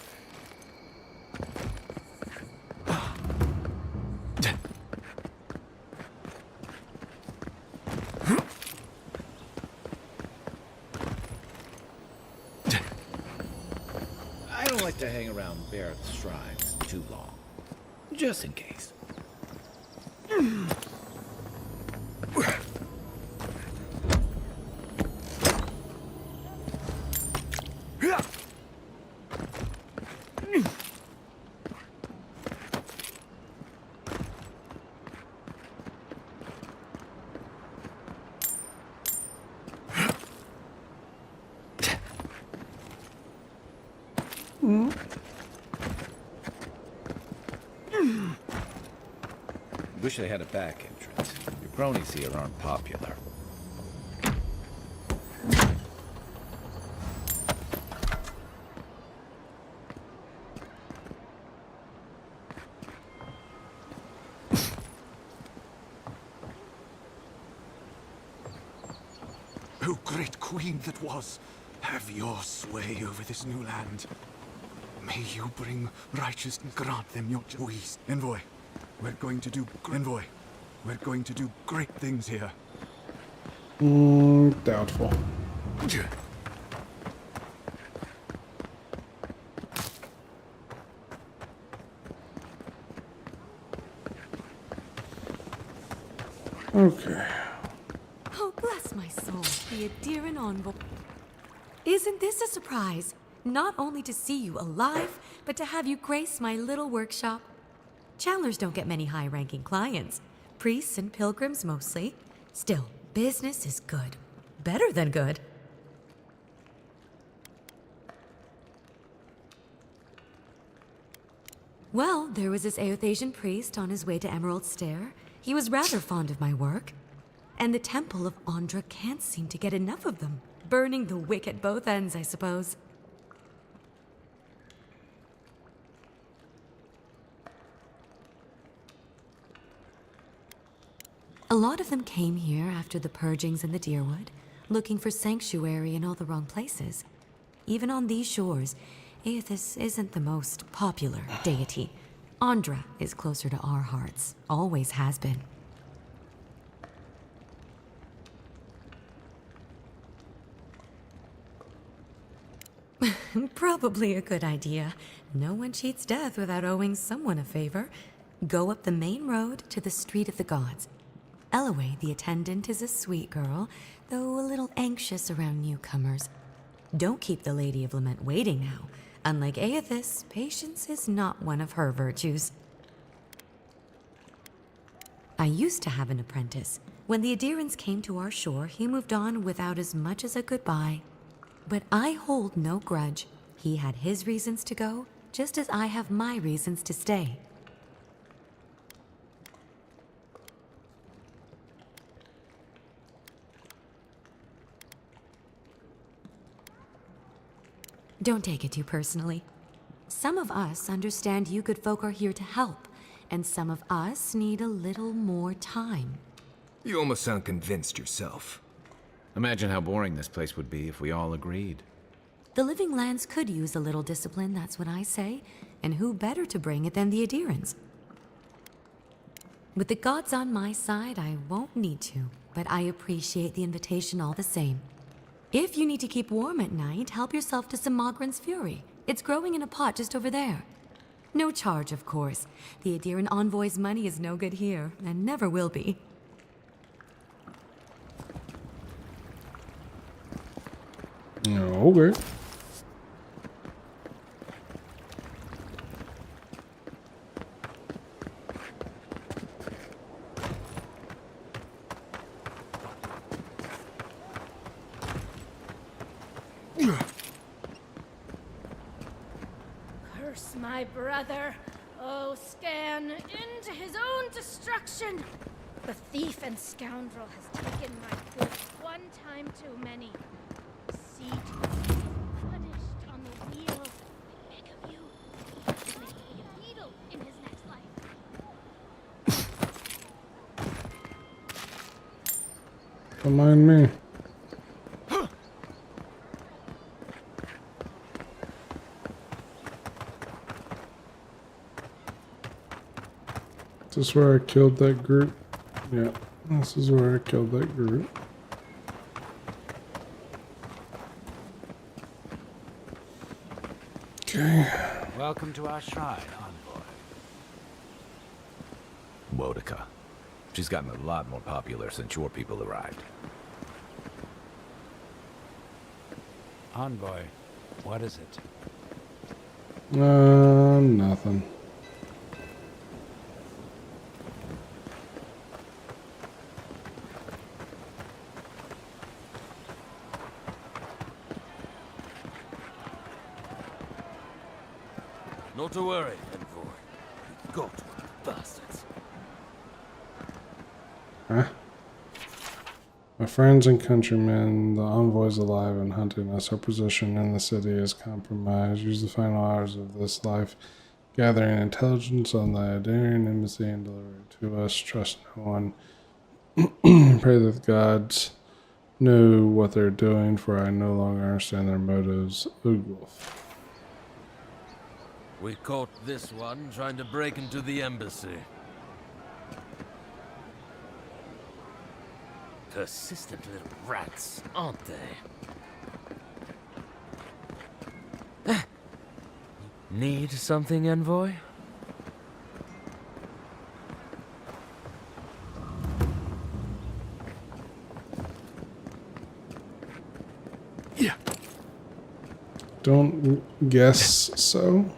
don't like to hang around Barrett's shrines too long, just in case. Wish they had a back entrance. Your cronies here aren't popular. O great queen that was, have your sway over this new land. May you bring righteous and grant them your wishes. Envoy, we're going to do great things here. Doubtful. Okay. Oh, bless my soul, the Adiran envoy. Isn't this a surprise? Not only to see you alive, but to have you grace my little workshop. Chandlers don't get many high-ranking clients. Priests and pilgrims mostly. Still, business is good. Better than good. Well, there was this Aothasian priest on his way to Emerald Stair. He was rather fond of my work. And the Temple of Andra can't seem to get enough of them. Burning the wick at both ends, I suppose. A lot of them came here after the purgings in the Deerwood, looking for sanctuary in all the wrong places. Even on these shores, Aethys isn't the most popular deity. Andra is closer to our hearts, always has been. Probably a good idea. No one cheats death without owing someone a favor. Go up the main road to the Street of the Gods. Eloy, the attendant, is a sweet girl, though a little anxious around newcomers. Don't keep the Lady of Lament waiting now. Unlike Aethys, patience is not one of her virtues. I used to have an apprentice. When the Adirans came to our shore, he moved on without as much as a goodbye. But I hold no grudge. He had his reasons to go, just as I have my reasons to stay. Don't take it too personally. Some of us understand you good folk are here to help, and some of us need a little more time. You almost sound convinced yourself. Imagine how boring this place would be if we all agreed. The living lands could use a little discipline, that's what I say, and who better to bring it than the Adirans? With the gods on my side, I won't need to, but I appreciate the invitation all the same. If you need to keep warm at night, help yourself to some Mogren's Fury. It's growing in a pot just over there. No charge, of course. The Adiran envoy's money is no good here, and never will be. Okay. Curse my brother. Oh, Scan, into his own destruction. The thief and scoundrel has taken my goods one time too many. See to it, punished on the wheel. Beg of you. May he be a needle in his next life. Don't mind me. this where I killed that group? Yeah, this is where I killed that group. Okay. Welcome to our shrine, envoy. Wodica. She's gotten a lot more popular since your people arrived. Envoy, what is it? Nothing. Not to worry, envoy. We got bastards. Huh? My friends and countrymen, the envoy's alive and hunting us. Our position in the city is compromised. Use the final hours of this life gathering intelligence on the Adarian embassy and deliver it to us. Trust no one. Pray that the gods know what they're doing, for I no longer understand their motives. Oogwolf. We caught this one trying to break into the embassy. Persistent little rats, aren't they? Need something, envoy? Yeah. Don't guess so.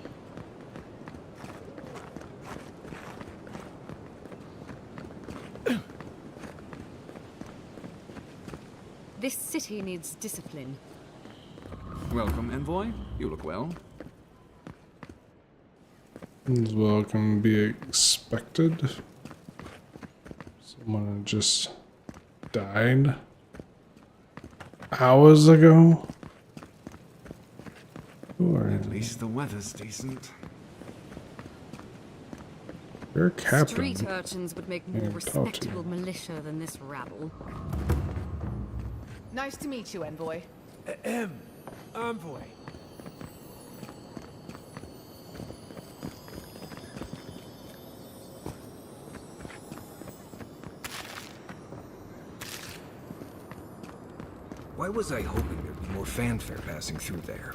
This city needs discipline. Welcome, envoy. You look well. As well can be expected. Someone had just died hours ago. Or at least the weather's decent. You're a captain. Street urchins would make more respectable militia than this rabble. Nice to meet you, envoy. Envoy. Why was I hoping there'd be more fanfare passing through there?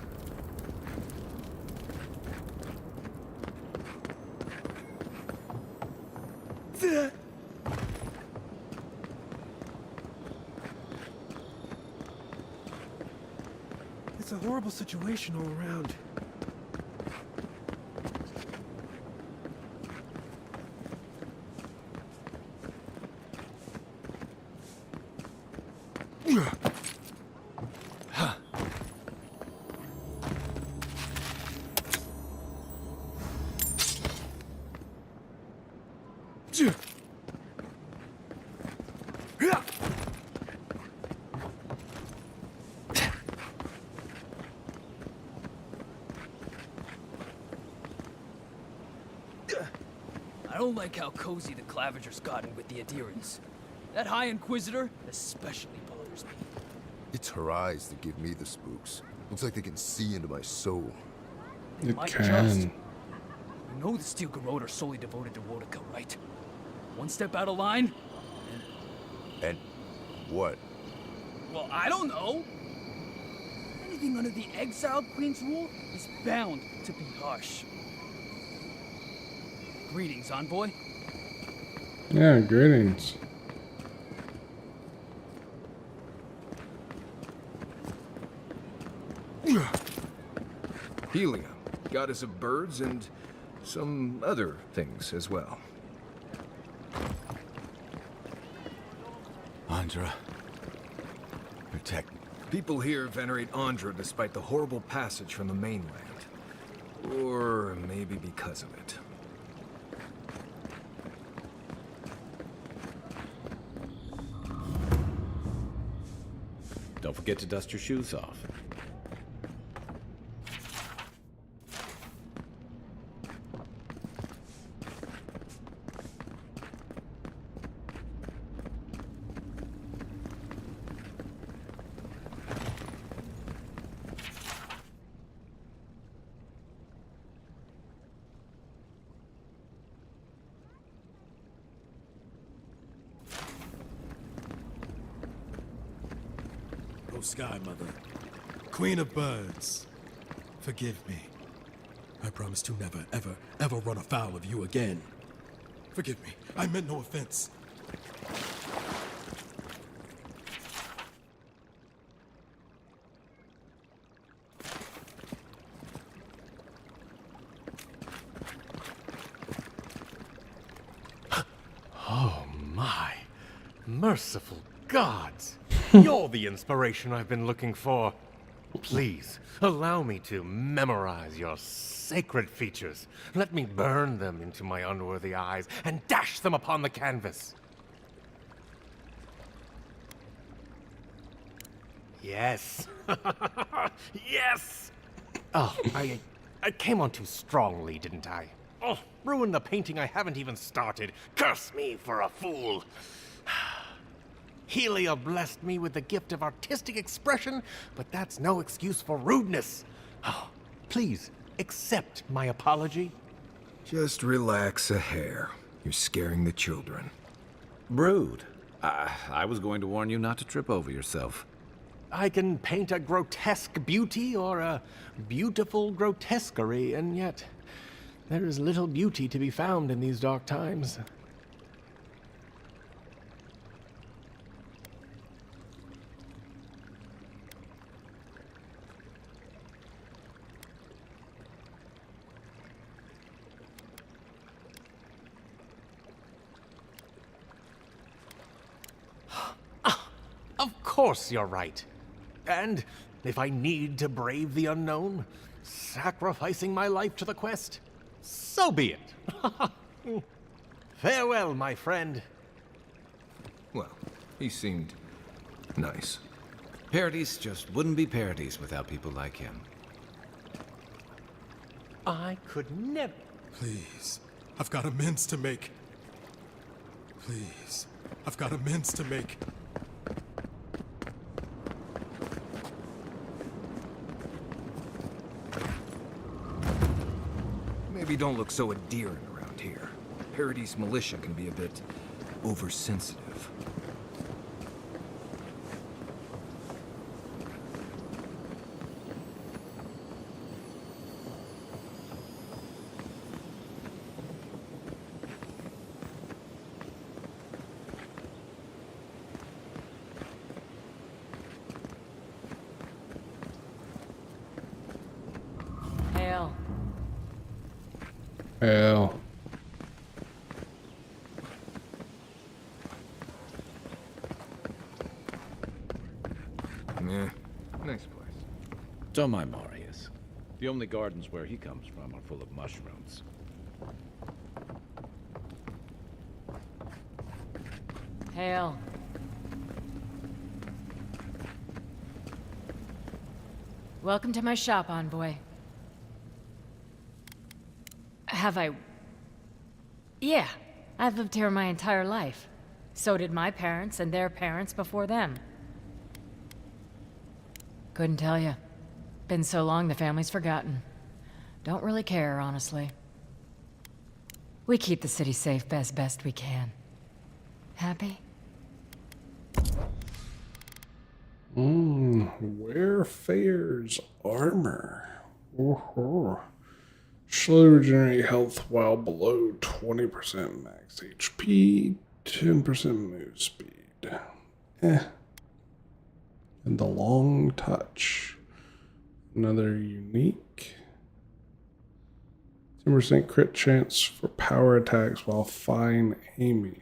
It's a horrible situation all around. I don't like how cozy the Clavager's gotten with the adherents. That High Inquisitor especially bothers me. It's her eyes that give me the spooks. Looks like they can see into my soul. It Might can. just. You know the Steel Garrote are solely devoted to Wodica, right? One step out of line, And what? well, I don't know. Anything under the Exiled Queen's rule is bound to be harsh. Greetings, envoy. Yeah, greetings. Helium, goddess of birds and some other things as well. Andra. Protect. People here venerate Andra despite the horrible passage from the mainland. Or maybe because of it. Don't forget to dust your shoes off. beautiful sky, Mother. Queen of birds, forgive me. I promise to never, ever, ever run afoul of you again. Forgive me. I meant no offense. Oh my. Merciful gods. You're the inspiration I've been looking for. Please, allow me to memorize your sacred features. Let me burn them into my unworthy eyes and dash them upon the canvas. Yes. Yes! Oh, I came on too strongly, didn't I? Oh, ruined the painting I haven't even started. Curse me for a fool. Helia blessed me with the gift of artistic expression, but that's no excuse for rudeness. Oh, please, accept my apology. Just relax a hair. You're scaring the children. Brood. I was going to warn you not to trip over yourself. I can paint a grotesque beauty or a beautiful grotesquerie, and yet there is little beauty to be found in these dark times. Of course you're right. And if I need to brave the unknown, sacrificing my life to the quest, so be it. Farewell, my friend. Well, he seemed nice. Parodies just wouldn't be parodies without people like him. I could never... Please, I've got amends to make. Please, I've got amends to make. Maybe don't look so endearing around here. Parody's militia can be a bit oversensitive. Hail. Hell. Meh. Nice place. Don't mind Marius. The only gardens where he comes from are full of mushrooms. Hail. Welcome to my shop, envoy. Have I... Yeah, I've lived here my entire life. So did my parents and their parents before them. Couldn't tell you. Been so long the family's forgotten. Don't really care, honestly. We keep the city safe as best we can. Happy? Wear Fair's armor. Woohoo. Slowly regenerate health while below 20% max HP, 10% move speed. And the long touch. Another unique. 10% crit chance for power attacks while fine aiming.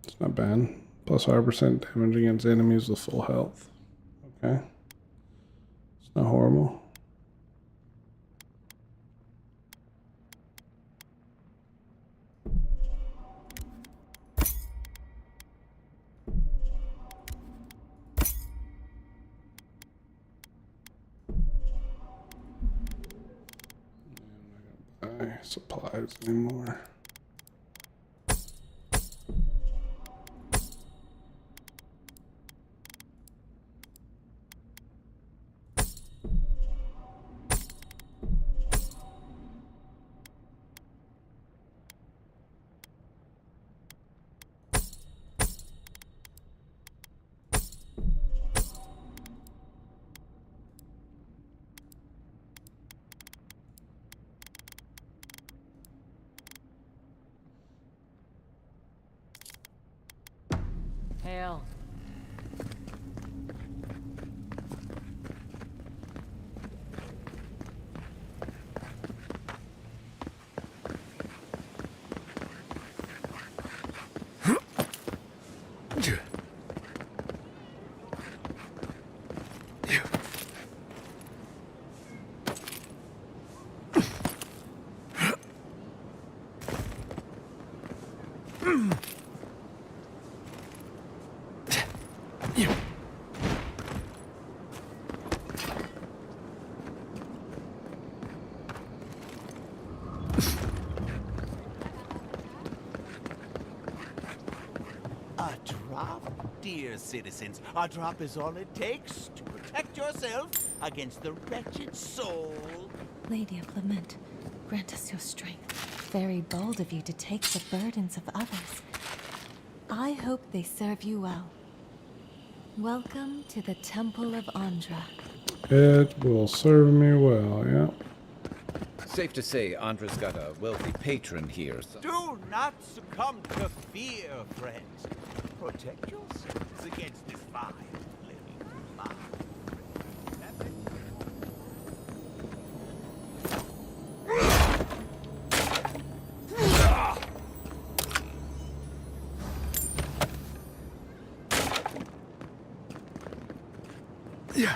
It's not bad. Plus 5% damage against enemies with full health. Okay. It's not horrible. Buy supplies anymore. A drop, dear citizens. A drop is all it takes to protect yourself against the wretched soul. Lady of Lament, grant us your strength. Very bold of you to take the burdens of others. I hope they serve you well. Welcome to the Temple of Andra. It will serve me well, yeah. Safe to say, Andra's got a wealthy patron here. Do not succumb to fear, friends. Protect yourselves against this vile living mob. Yeah.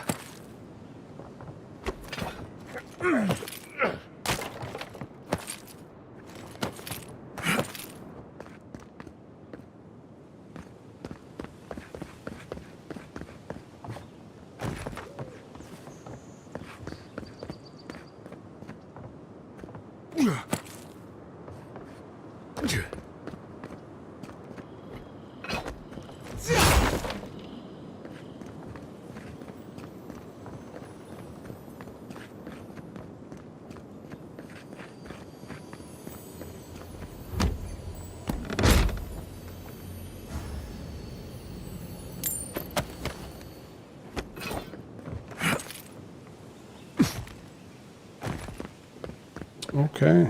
Okay.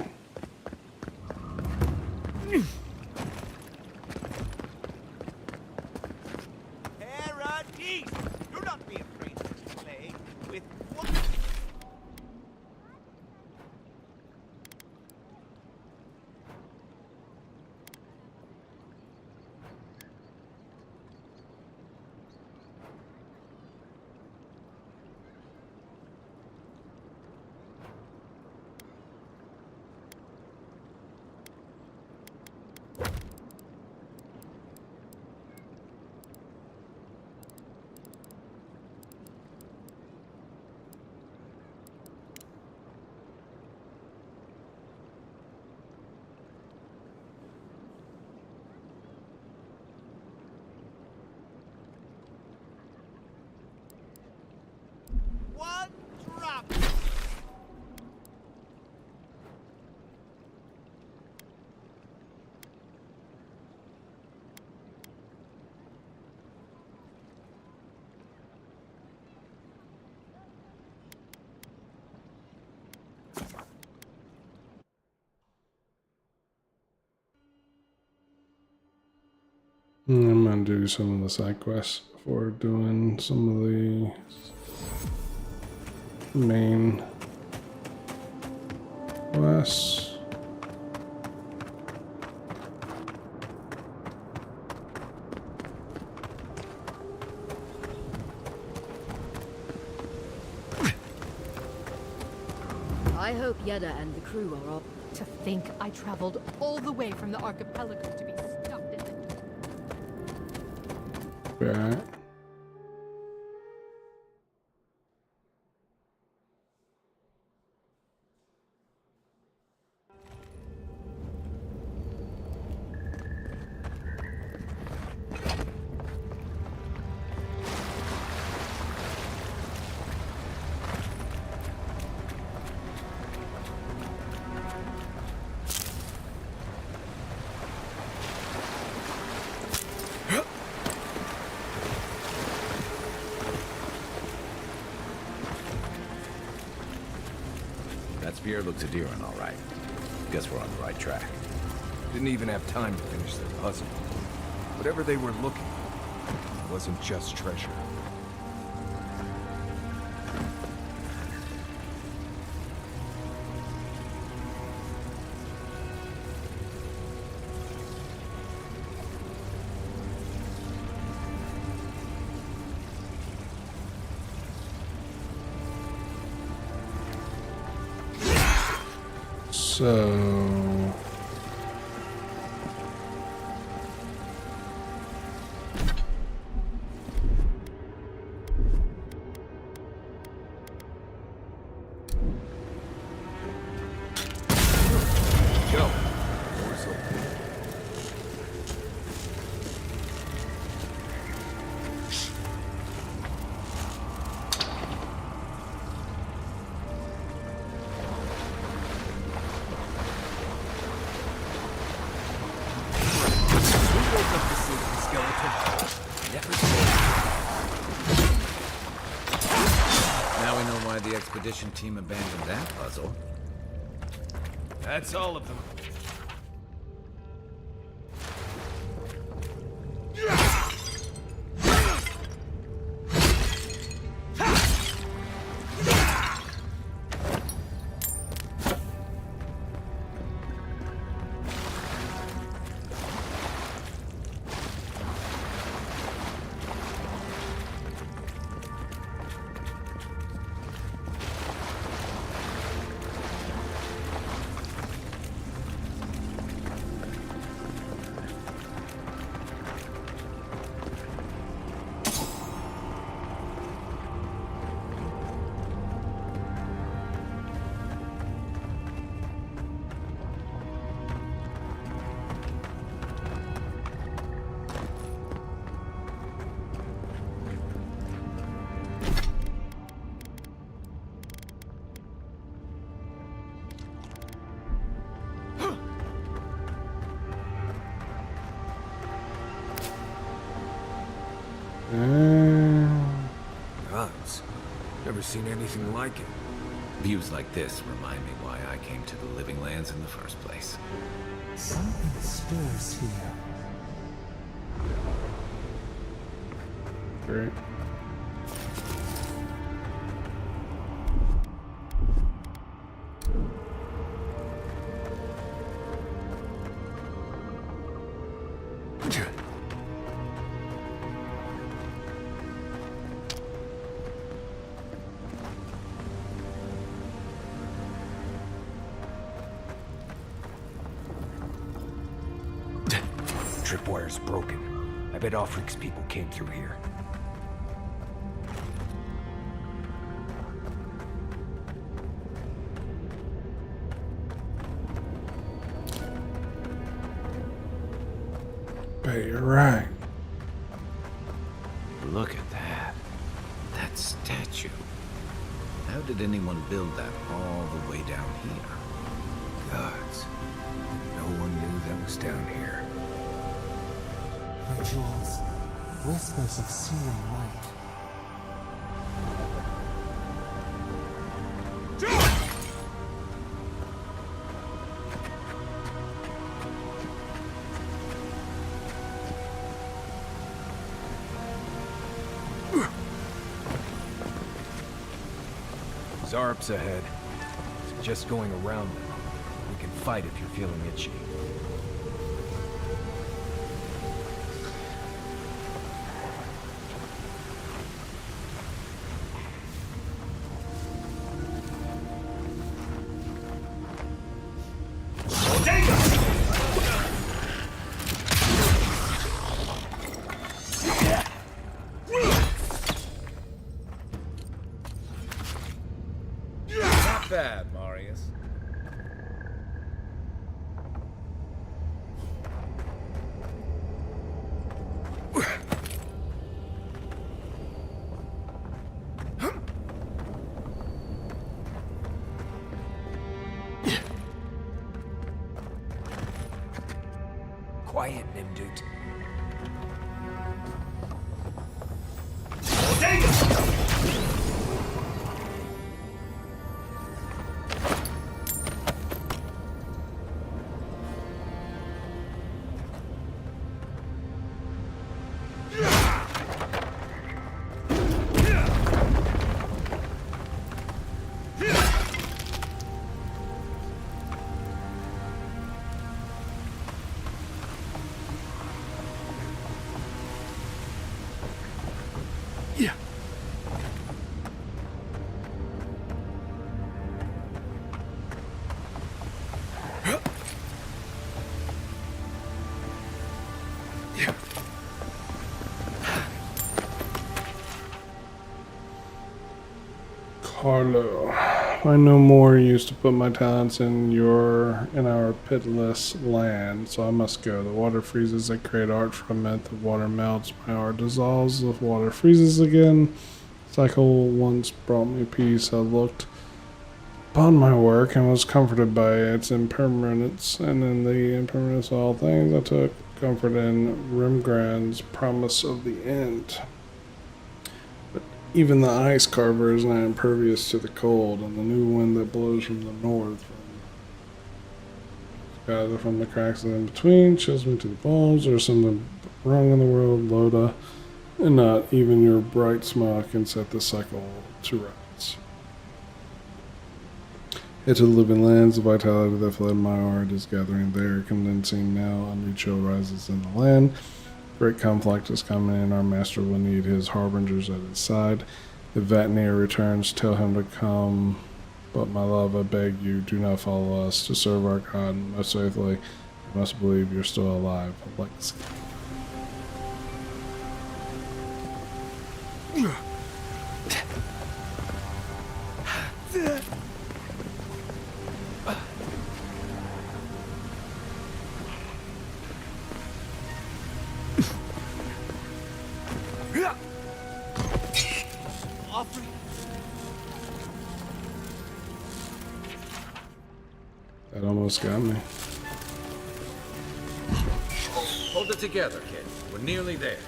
Paradis! Do not be afraid to play with what? One drop! I'm gonna do some of the side quests before doing some of the main quests. I hope Yeda and the crew are all... To think I traveled all the way from the archipelago to be stuck in the... Right. That spear looks Adiran, all right. Guess we're on the right track. Didn't even have time to finish their puzzle. Whatever they were looking for wasn't just treasure. So... Go. Now we know why the expedition team abandoned that puzzle. That's all of them. Gods. Never seen anything like it. Views like this remind me why I came to the Living Lands in the first place. Something stirs here. Great. Tripwire's broken. I bet Offric's people came through here. But you're right. Look at that. That statue. How did anyone build that all the way down here? Gods. No one knew that was down here. The jewels, whispers of searing light. Zarp's ahead. Just going around them. We can fight if you're feeling itchy. Not bad, Marius. Quiet, Nimdut. Harlow. I no more used to put my talents in our pitiless land, so I must go. The water freezes, I create art from it. The water melts, my art dissolves. The water freezes again. Cycle once brought me peace. I looked upon my work and was comforted by its impermanence, and in the impermanence of all things I took comfort in Rimgrand's promise of the end. Even the ice carver is not impervious to the cold, and the new wind that blows from the north, from the cracks in between, chills me to the bones. There's something wrong in the world, Loda, and not even your bright smile can set the cycle to rights. Into the living lands, the vitality that fled my art is gathering there, condensing now. A new chill rises in the land. Great conflict is coming, and our master will need his harbingers at his side. If Vatnir returns, tell him to come. But my love, I beg you, do not follow us to serve our God most faithfully. You must believe you're still alive. Legacy. That almost got me. Hold it together, kid. We're nearly there.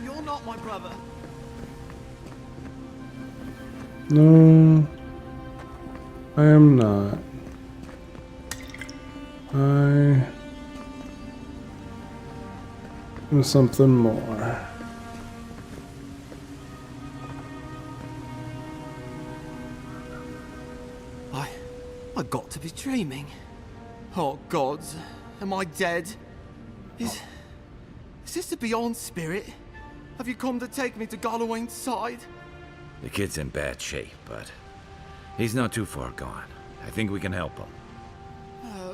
You're not my brother. No, I am not. I am something more. I got to be dreaming. Oh gods, am I dead? Is this the Beyond Spirit? Have you come to take me to Galloway's side? The kid's in bad shape, but he's not too far gone. I think we can help him.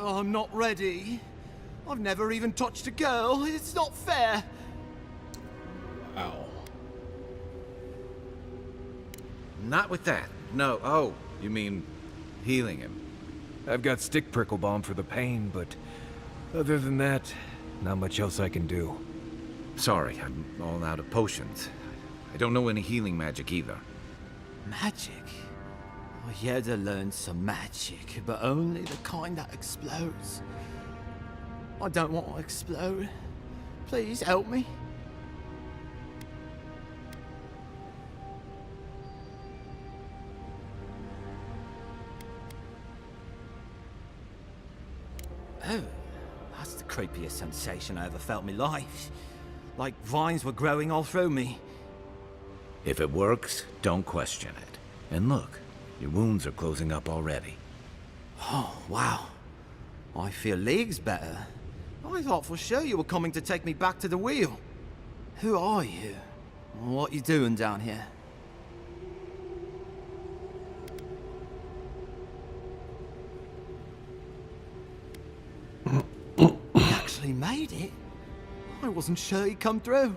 I'm not ready. I've never even touched a girl. It's not fair. Wow. Not with that. No. Oh, you mean healing him? I've got stick prickle balm for the pain, but other than that, not much else I can do. Sorry, I'm all out of potions. I don't know any healing magic either. Magic? I had to learn some magic, but only the kind that explodes. I don't want to explode. Please help me. Oh, that's the creepiest sensation I ever felt in my life. Like vines were growing all through me. If it works, don't question it. And look, your wounds are closing up already. Oh, wow. I feel leagues better. I thought for sure you were coming to take me back to the wheel. Who are you? What you doing down here? He actually made it? I wasn't sure he'd come through.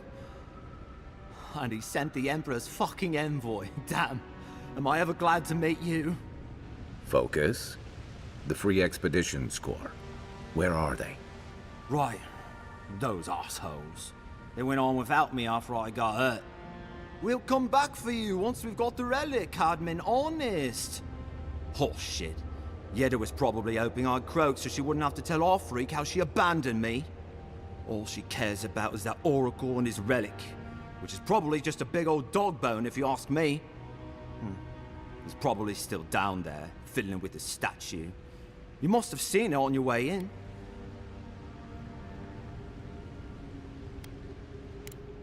And he sent the Emperor's fucking envoy. Damn. Am I ever glad to meet you? Focus. The Free Expeditions Corps. Where are they? Right. Those assholes. They went on without me after I got hurt. We'll come back for you once we've got the relic, Cadman. Honest. Oh, shit. Yeda was probably hoping I'd croak so she wouldn't have to tell our freak how she abandoned me. All she cares about is that Oracle and his relic. Which is probably just a big old dog bone if you ask me. It's probably still down there, fiddling with the statue. You must have seen it on your way in.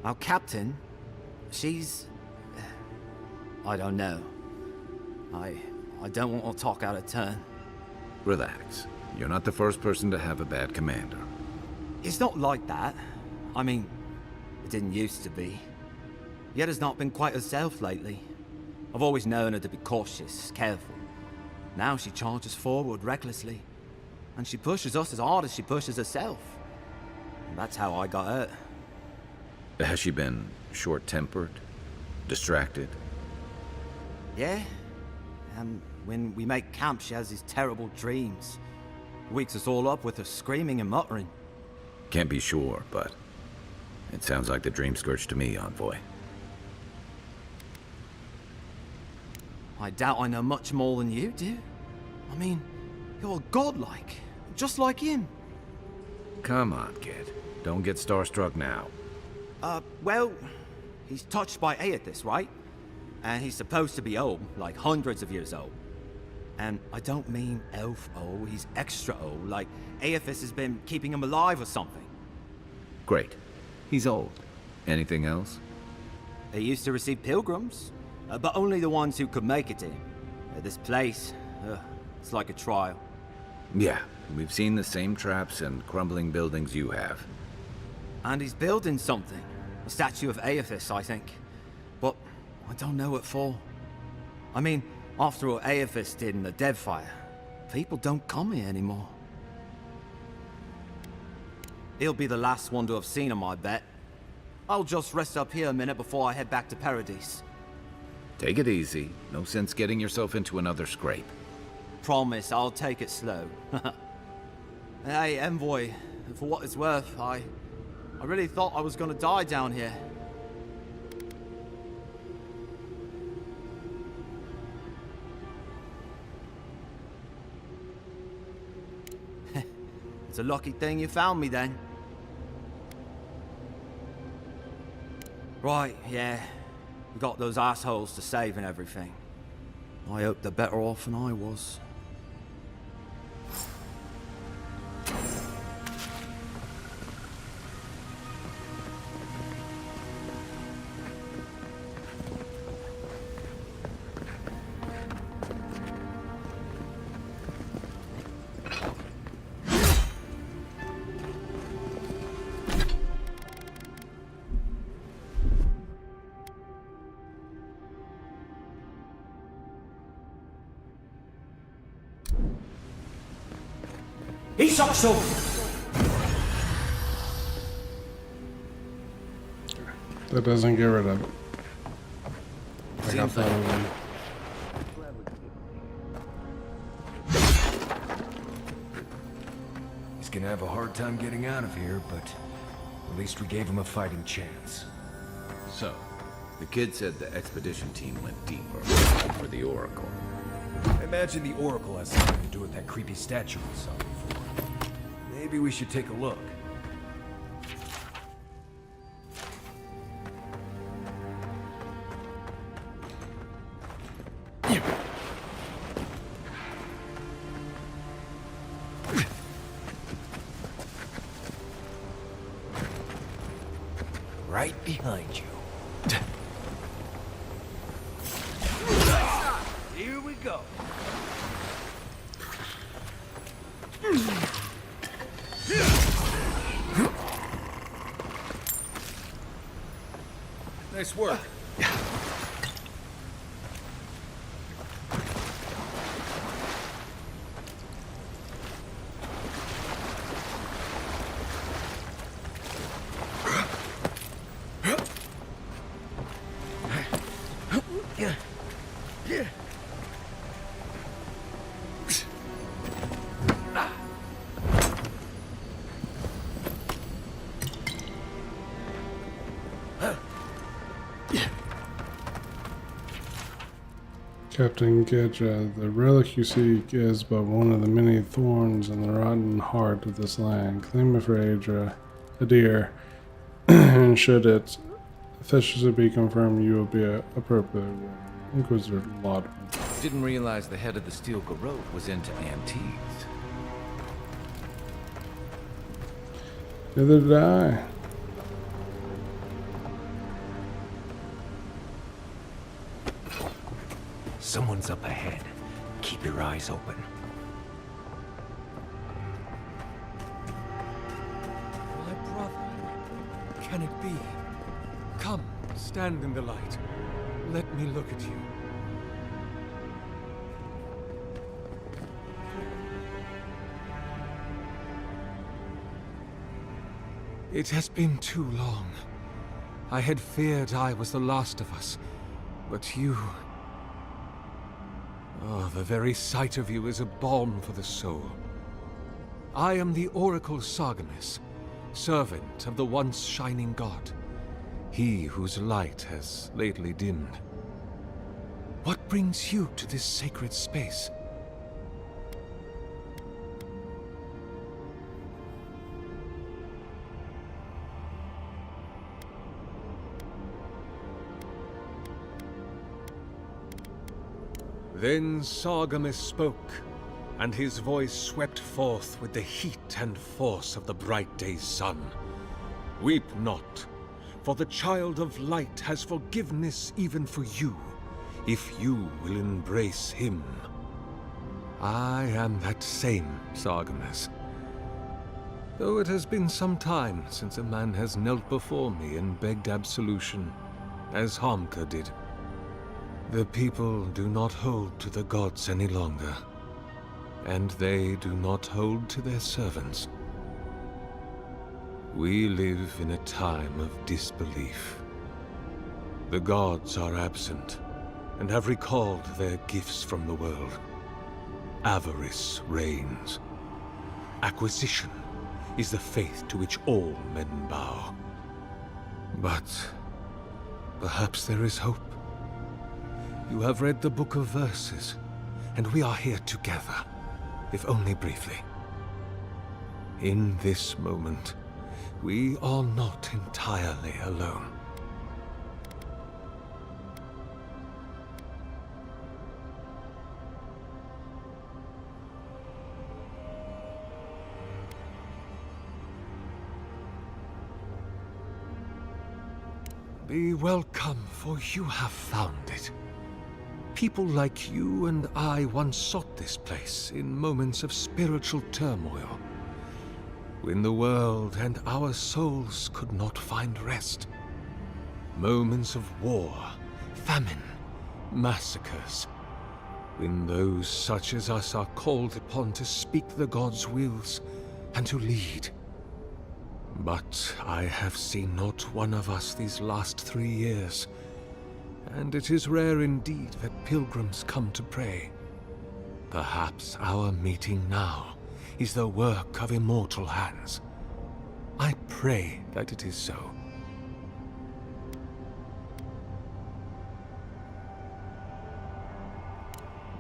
Our captain, she's... I don't know. I don't want to talk out of turn. Relax. You're not the first person to have a bad commander. It's not like that. I mean, It didn't used to be. Yetta's not been quite herself lately. I've always known her to be cautious, careful. Now she charges forward recklessly. And she pushes us as hard as she pushes herself. And that's how I got hurt. Has she been short-tempered? Distracted? Yeah. And when we make camp, she has these terrible dreams. Wakes us all up with her screaming and muttering. Can't be sure, but it sounds like the dream scourge to me, Envoy. I doubt I know much more than you do. I mean, you're godlike, just like him. Come on, kid. Don't get starstruck now. Well, he's touched by Aethys, right? And he's supposed to be old, like hundreds of years old. And I don't mean elf old, he's extra old, like Aethys has been keeping him alive or something. Great. He's old. Anything else? He used to receive pilgrims, but only the ones who could make it to him. This place, it's like a trial. Yeah, we've seen the same traps and crumbling buildings you have. And he's building something. A statue of Aethys, I think. But I don't know what for. I mean, after what Aethys did in the Deadfire, people don't come here anymore. He'll be the last one to have seen him, I bet. I'll just rest up here a minute before I head back to Paradise. Take it easy. No sense getting yourself into another scrape. Promise, I'll take it slow. Hey, Envoy, for what it's worth, I really thought I was gonna die down here. It's a lucky thing you found me then. Right, yeah. We got those assholes to save and everything. I hope they're better off than I was. That doesn't get rid of it. I got that one. He's gonna have a hard time getting out of here, but at least we gave him a fighting chance. So, the kid said the expedition team went deeper for the Oracle. I imagine the Oracle has something to do with that creepy statue we saw before. Maybe we should take a look. Right behind you. Here we go. Nice work. Captain Gedja, the relic you seek is but one of the many thorns in the rotten heart of this land. Claim it for Adir, and should its efficacy be confirmed, you will be appropriate. Inquisitor Laudman. Didn't realize the head of the Steel Garrote was into antiques. Neither did I. Someone's up ahead. Keep your eyes open. My brother. Can it be? Stand in the light. Let me look at you. It has been too long. I had feared I was the last of us, but you... Oh, the very sight of you is a balm for the soul. I am the Oracle Sargamas, servant of the once shining god, he whose light has lately dimmed. What brings you to this sacred space? Then Sargamas spoke, and his voice swept forth with the heat and force of the bright day's sun. Weep not, for the child of light has forgiveness even for you, if you will embrace him. I am that same Sargamas. Though it has been some time since a man has knelt before me and begged absolution, as Hamka did. The people do not hold to the gods any longer, and they do not hold to their servants. We live in a time of disbelief. The gods are absent, and have recalled their gifts from the world. Avarice reigns. Acquisition is the faith to which all men bow. But perhaps there is hope. You have read the Book of Verses, and we are here together, if only briefly. In this moment, we are not entirely alone. Be welcome, for you have found it. People like you and I once sought this place in moments of spiritual turmoil, when the world and our souls could not find rest. Moments of war, famine, massacres, when those such as us are called upon to speak the gods' wills and to lead. But I have seen not one of us these last 3 years, and it is rare indeed that pilgrims come to pray. Perhaps our meeting now is the work of immortal hands. I pray that it is so.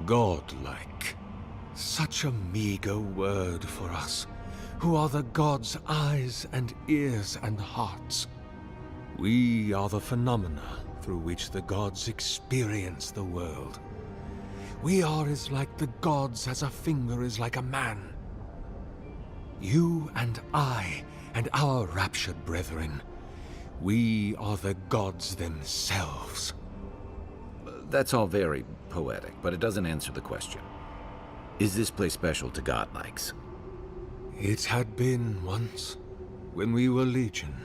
Godlike. Such a meager word for us, who are the gods' eyes and ears and hearts. We are the phenomena through which the gods experience the world. We are as like the gods as a finger is like a man. You and I, and our raptured brethren, we are the gods themselves. That's all very poetic, but it doesn't answer the question. Is this place special to godlikes? It had been once, when we were legion,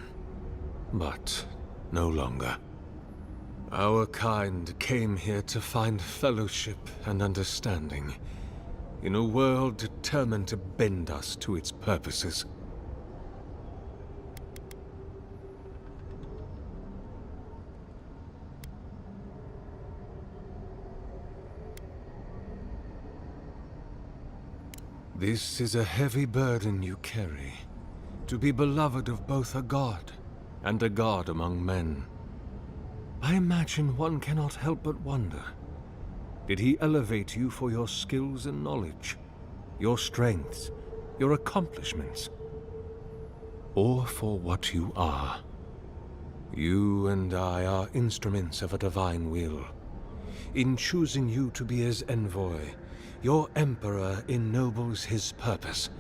but no longer. Our kind came here to find fellowship and understanding, in a world determined to bend us to its purposes. This is a heavy burden you carry, to be beloved of both a god and a god among men. I imagine one cannot help but wonder, did he elevate you for your skills and knowledge, your strengths, your accomplishments, or for what you are? You and I are instruments of a divine will. In choosing you to be his envoy, your Emperor ennobles his purpose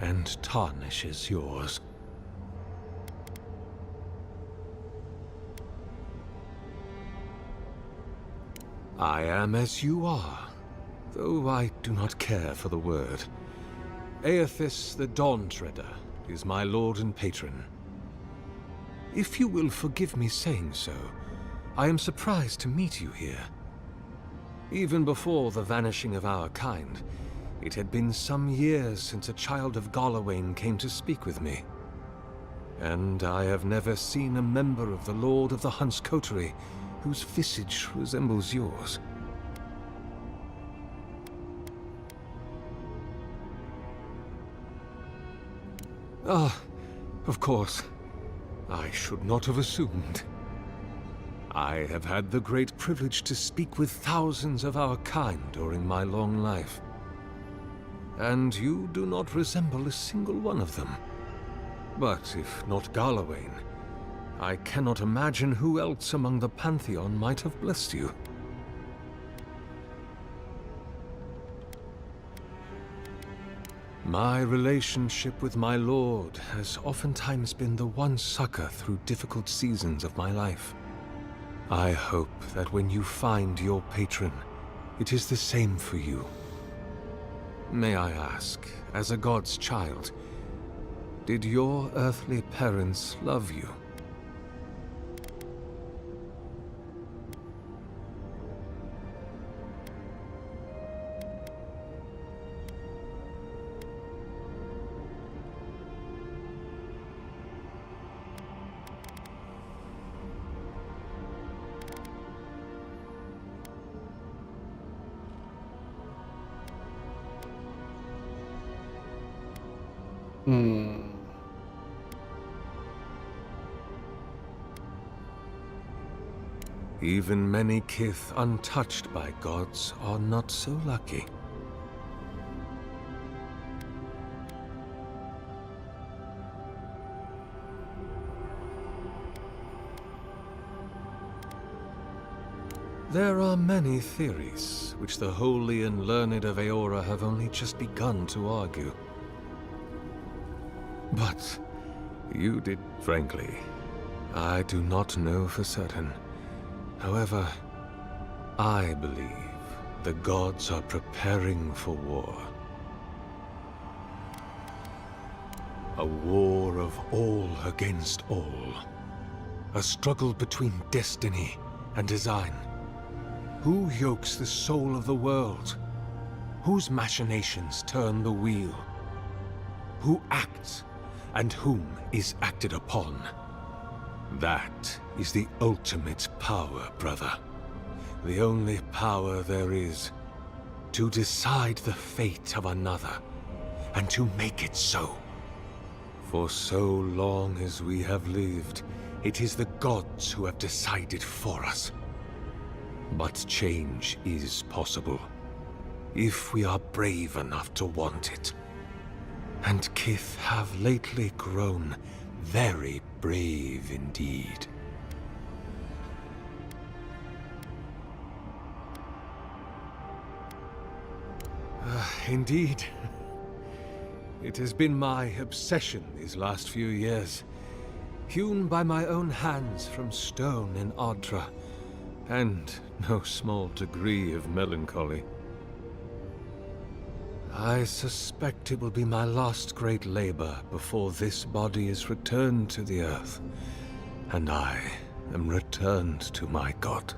and tarnishes yours. I am as you are, though I do not care for the word. Aethys the Dawn Treader is my lord and patron. If you will forgive me saying so, I am surprised to meet you here. Even before the vanishing of our kind, it had been some years since a child of Galawain came to speak with me. And I have never seen a member of the Lord of the Hunt's coterie whose visage resembles yours. Ah, of course. I should not have assumed. I have had the great privilege to speak with thousands of our kind during my long life. And you do not resemble a single one of them. But if not Galawain, I cannot imagine who else among the Pantheon might have blessed you. My relationship with my lord has oftentimes been the one succor through difficult seasons of my life. I hope that when you find your patron, it is the same for you. May I ask, as a god's child, did your earthly parents love you? Even many kith untouched by gods are not so lucky. There are many theories, which the holy and learned of Eora have only just begun to argue. But you did, frankly. I do not know for certain. However, I believe the gods are preparing for war. A war of all against all. A struggle between destiny and design. Who yokes the soul of the world? Whose machinations turn the wheel? Who acts, and whom is acted upon? That is the ultimate power, brother. The only power there is. To decide the fate of another, and to make it so. For so long as we have lived, it is the gods who have decided for us. But change is possible, if we are brave enough to want it. And kith have lately grown very brave indeed. Indeed. It has been my obsession these last few years. Hewn by my own hands from stone in Ardra, and no small degree of melancholy. I suspect it will be my last great labor before this body is returned to the earth, and I am returned to my god.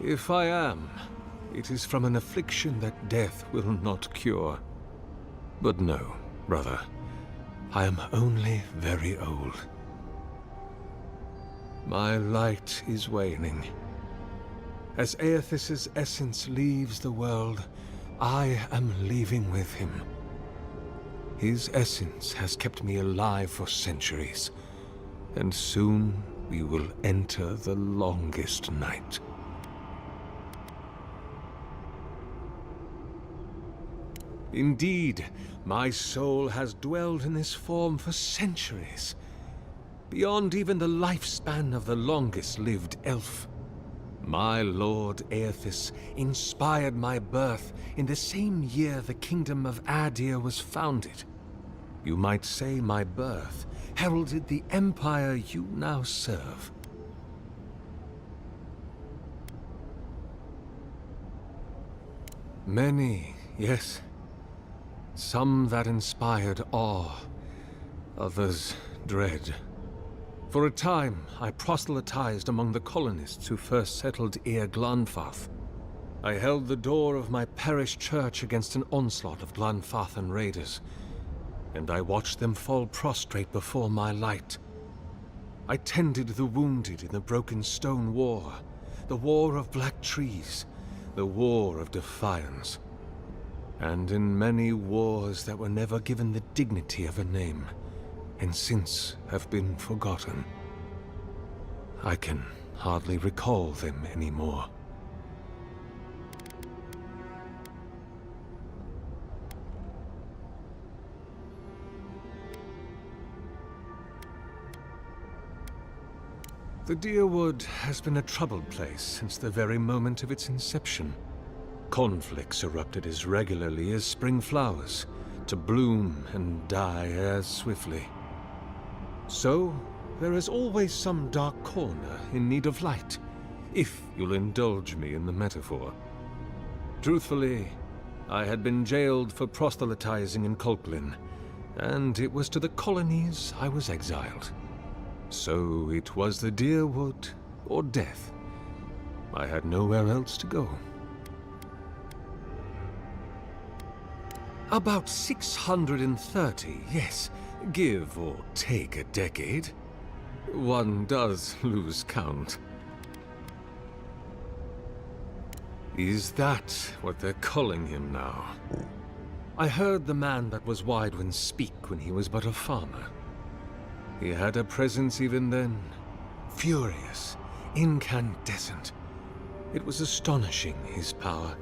If I am, it is from an affliction that death will not cure. But no, brother, I am only very old. My light is waning. As Aethys' essence leaves the world, I am leaving with him. His essence has kept me alive for centuries, and soon we will enter the longest night. Indeed, my soul has dwelled in this form for centuries, beyond even the lifespan of the longest-lived elf. My lord Aethys inspired my birth in the same year the kingdom of Adir was founded. You might say my birth heralded the empire you now serve. Many, yes. Some that inspired awe, others dread. For a time, I proselytized among the colonists who first settled Eir Glanfath. I held the door of my parish church against an onslaught of Glanfathan raiders, and I watched them fall prostrate before my light. I tended the wounded in the Broken Stone War, the War of Black Trees, the War of Defiance, and in many wars that were never given the dignity of a name, and since have been forgotten. I can hardly recall them anymore. The Deerwood has been a troubled place since the very moment of its inception. Conflicts erupted as regularly as spring flowers, to bloom and die as swiftly. So, there is always some dark corner in need of light, if you'll indulge me in the metaphor. Truthfully, I had been jailed for proselytizing in Colplin, and it was to the colonies I was exiled. So it was the Deerwood or death. I had nowhere else to go. About 630, yes, give or take a decade. One does lose count. Is that what they're calling him now? I heard the man that was Widewin speak when he was but a farmer. He had a presence even then, furious, incandescent. It was astonishing, his power.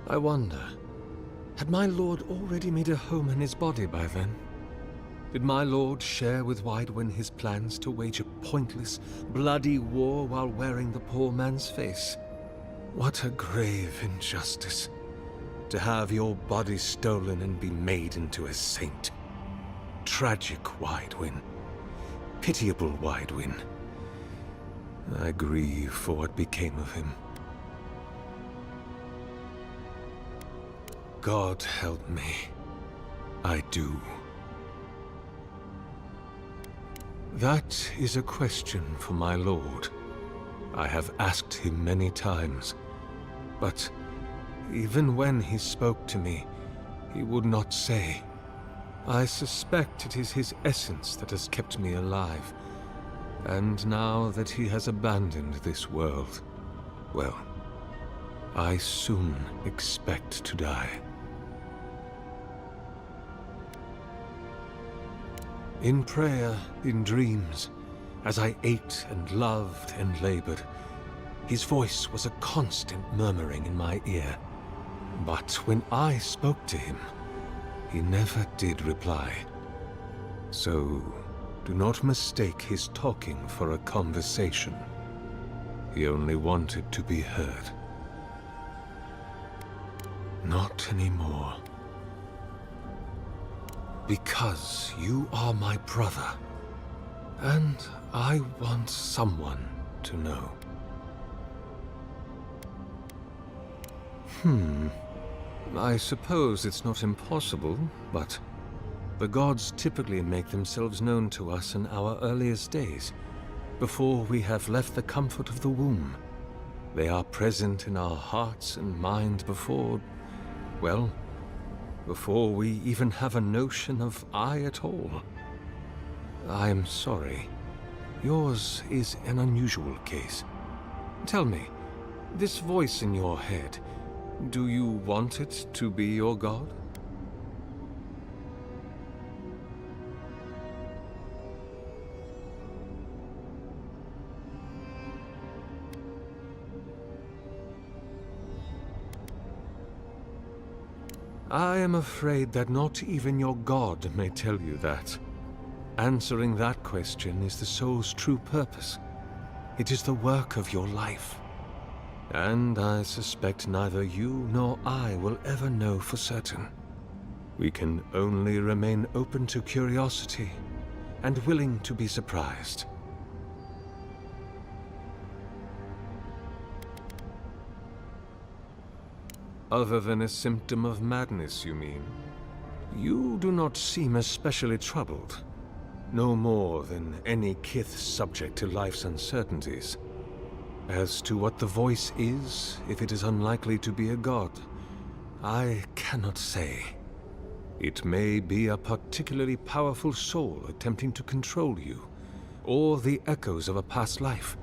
I wonder, had my lord already made a home in his body by then? Did my lord share with Widewin his plans to wage a pointless, bloody war while wearing the poor man's face? What a grave injustice, to have your body stolen and be made into a saint. Tragic Widewin. Pitiable Widewin. I grieve for what became of him. God help me. I do. That is a question for my lord. I have asked him many times, but even when he spoke to me, he would not say. I suspect it is his essence that has kept me alive, and now that he has abandoned this world, well, I soon expect to die. In prayer, in dreams, as I ate and loved and labored, his voice was a constant murmuring in my ear. But when I spoke to him, he never did reply. So, do not mistake his talking for a conversation. He only wanted to be heard. Not anymore. Because you are my brother, and I want someone to know. I suppose it's not impossible, but the gods typically make themselves known to us in our earliest days, before we have left the comfort of the womb. They are present in our hearts and mind before, well, before we even have a notion of I at all. I am sorry. Yours is an unusual case. Tell me, this voice in your head, do you want it to be your god? I am afraid that not even your god may tell you that. Answering that question is the soul's true purpose. It is the work of your life. And I suspect neither you nor I will ever know for certain. We can only remain open to curiosity and willing to be surprised. Other than a symptom of madness, you mean? You do not seem especially troubled. no more than any kith subject to life's uncertainties. As to what the voice is, if it is unlikely to be a god, I cannot say. It may be a particularly powerful soul attempting to control you, or the echoes of a past life.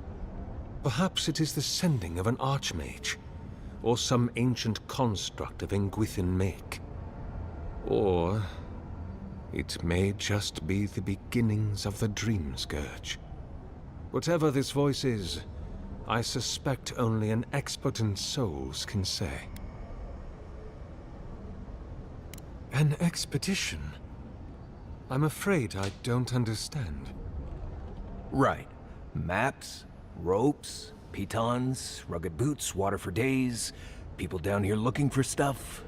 Perhaps it is the sending of an archmage, or some ancient construct of Engwithan make. Or it may just be the beginnings of the Dream Scourge. Whatever this voice is, I suspect only an expert in souls can say. An expedition? I'm afraid I don't understand. Right. Maps, ropes, pitons, rugged boots, water for days, people down here looking for stuff.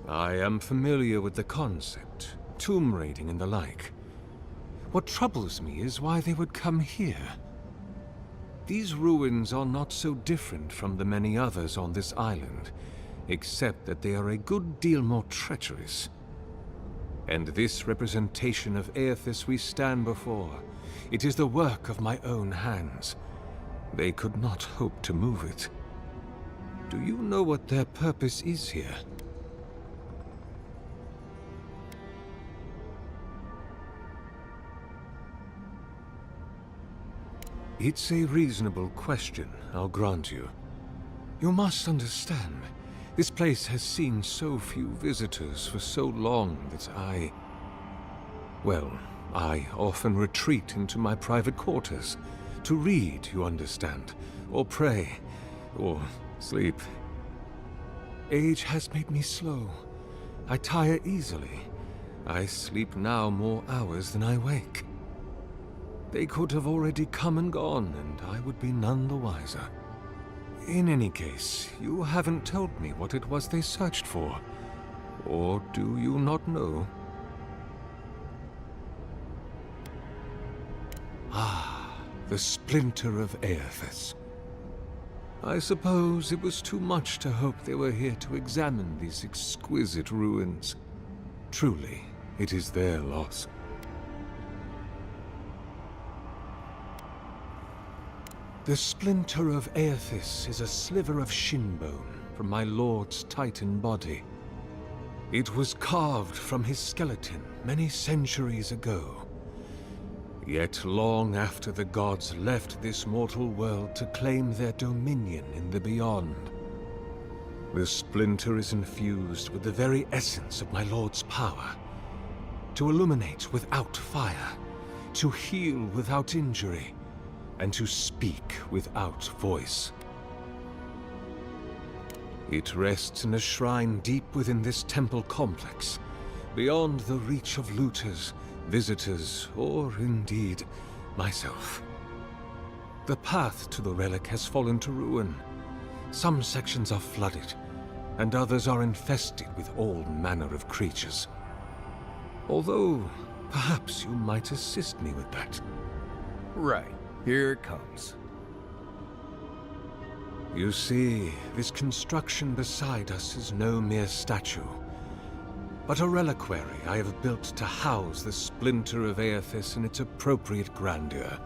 I am familiar with the concept, tomb raiding and the like. What troubles me is why they would come here. These ruins are not so different from the many others on this island, except that they are a good deal more treacherous. And this representation of Aethys we stand before, it is the work of my own hands. They could not hope to move it. Do you know what their purpose is here? It's a reasonable question, I'll grant you. You must understand, this place has seen so few visitors for so long that I often retreat into my private quarters. To read, you understand, or pray, or sleep. Age has made me slow. I tire easily. I sleep now more hours than I wake. They could have already come and gone, and I would be none the wiser. In any case, you haven't told me what it was they searched for. Or do you not know? Ah, the splinter of Aethys. I suppose it was too much to hope they were here to examine these exquisite ruins. Truly, it is their loss. The splinter of Aethys is a sliver of shin bone from my lord's titan body. It was carved from his skeleton many centuries ago. Yet long after the gods left this mortal world to claim their dominion in the beyond, the splinter is infused with the very essence of my lord's power. To illuminate without fire, to heal without injury, and to speak without voice. It rests in a shrine deep within this temple complex, beyond the reach of looters, visitors, or indeed, myself. The path to the relic has fallen to ruin. Some sections are flooded, and others are infested with all manner of creatures. Although, perhaps you might assist me with that. Right. Here it comes. You see, this construction beside us is no mere statue, but a reliquary I have built to house the splinter of Aethys in its appropriate grandeur.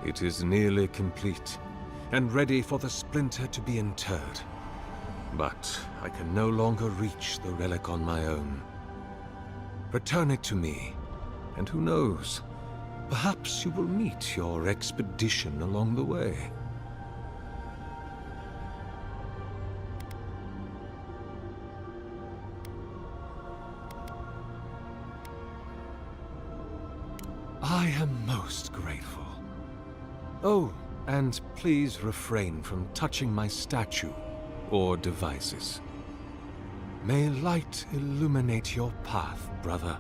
It is nearly complete, and ready for the splinter to be interred. But I can no longer reach the relic on my own. Return it to me, and who knows? Perhaps you will meet your expedition along the way. I am most grateful. Oh, and please refrain from touching my statue or devices. May light illuminate your path, brother.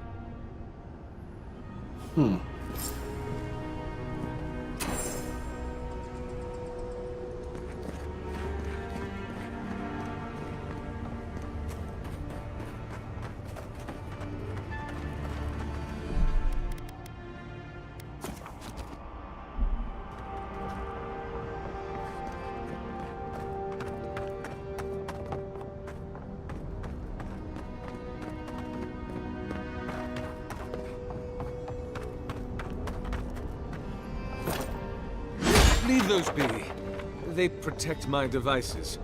Leave those be. They protect my devices.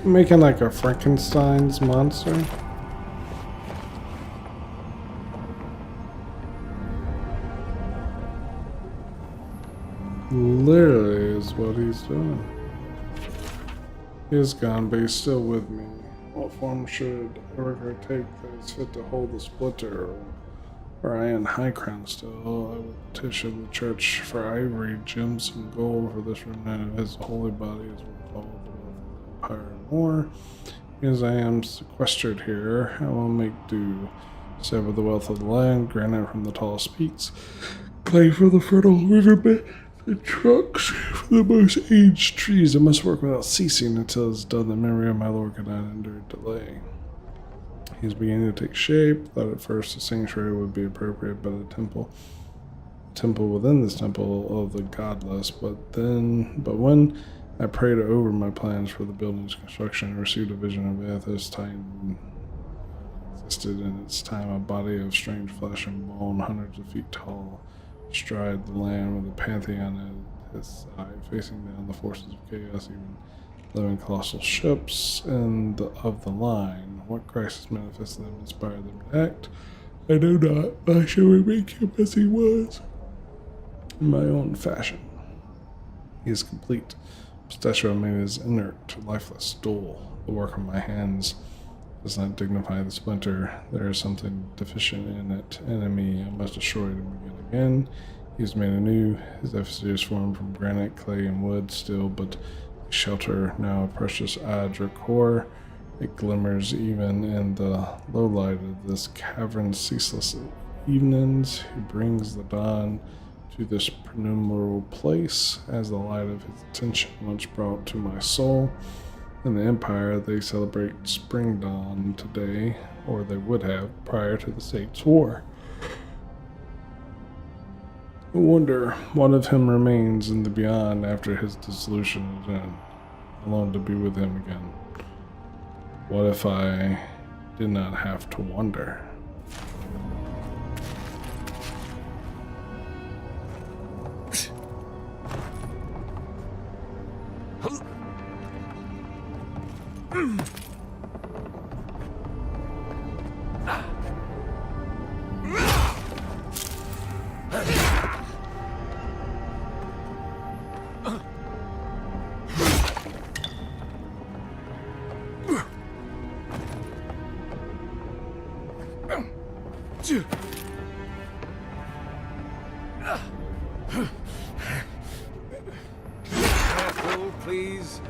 Making like a Frankenstein's monster. Literally is what he's doing. He is gone, but he's still with me. What form should Erica take that is fit to hold the splitter? Or I in high crown still, I will petition the church for ivory, gems, and gold for this remnant of his holy body as worth all the wealth of the empire and more. As I am sequestered here, I will make do. Save with the wealth of the land, granite from the tallest peaks, clay from the fertile riverbed, and trunks from the most aged trees. I must work without ceasing until it is done. The memory of my Lord cannot endure delay. He is beginning to take shape. Thought at first a sanctuary would be appropriate, but a temple within this temple of the godless. But when I prayed over my plans for the building's construction, I received a vision of Athos Titan. Existed in its time a body of strange flesh and bone, hundreds of feet tall, astride the land with a pantheon at his side, facing down the forces of chaos, even living colossal ships of the line. What crisis manifested them, inspired them to act? I know not, but I shall remake him as he was, in my own fashion. He is complete. The statue I made is inert, lifeless, dull. The work of my hands does not dignify the splinter. There is something deficient in it. Enemy, I must destroy it and begin again. He is made anew. His effigy is formed from granite, clay, and wood still, but shelter now a precious Adra core. It glimmers even in the low light of this cavern ceaseless evenings. He brings the dawn to this penumbral place as the light of his attention once brought to my soul. In the Empire, they celebrate spring dawn today, or they would have prior to the States' War. I wonder what of him remains in the beyond after his dissolution is done, alone to be with him again. What if I did not have to wonder? Careful, please.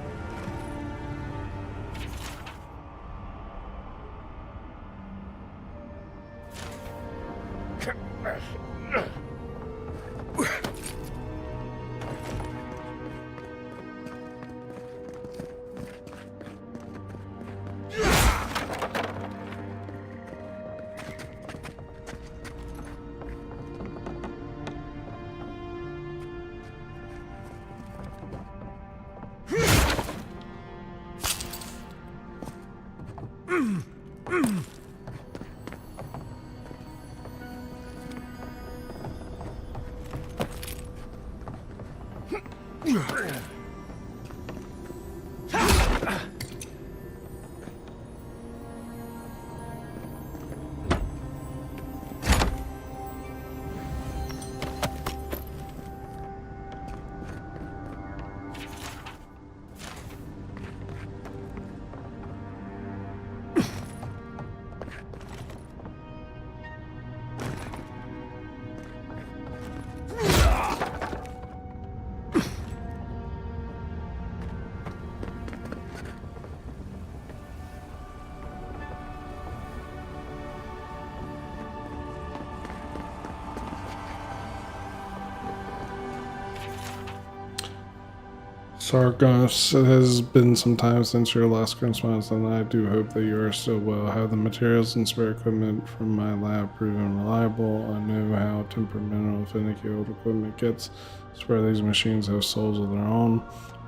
Sargos, it has been some time since your last Christmas, and I do hope that you are still well. Have the materials and spare equipment from my lab proven reliable? I know how temperamental finicky old equipment gets. Swear these machines have souls of their own.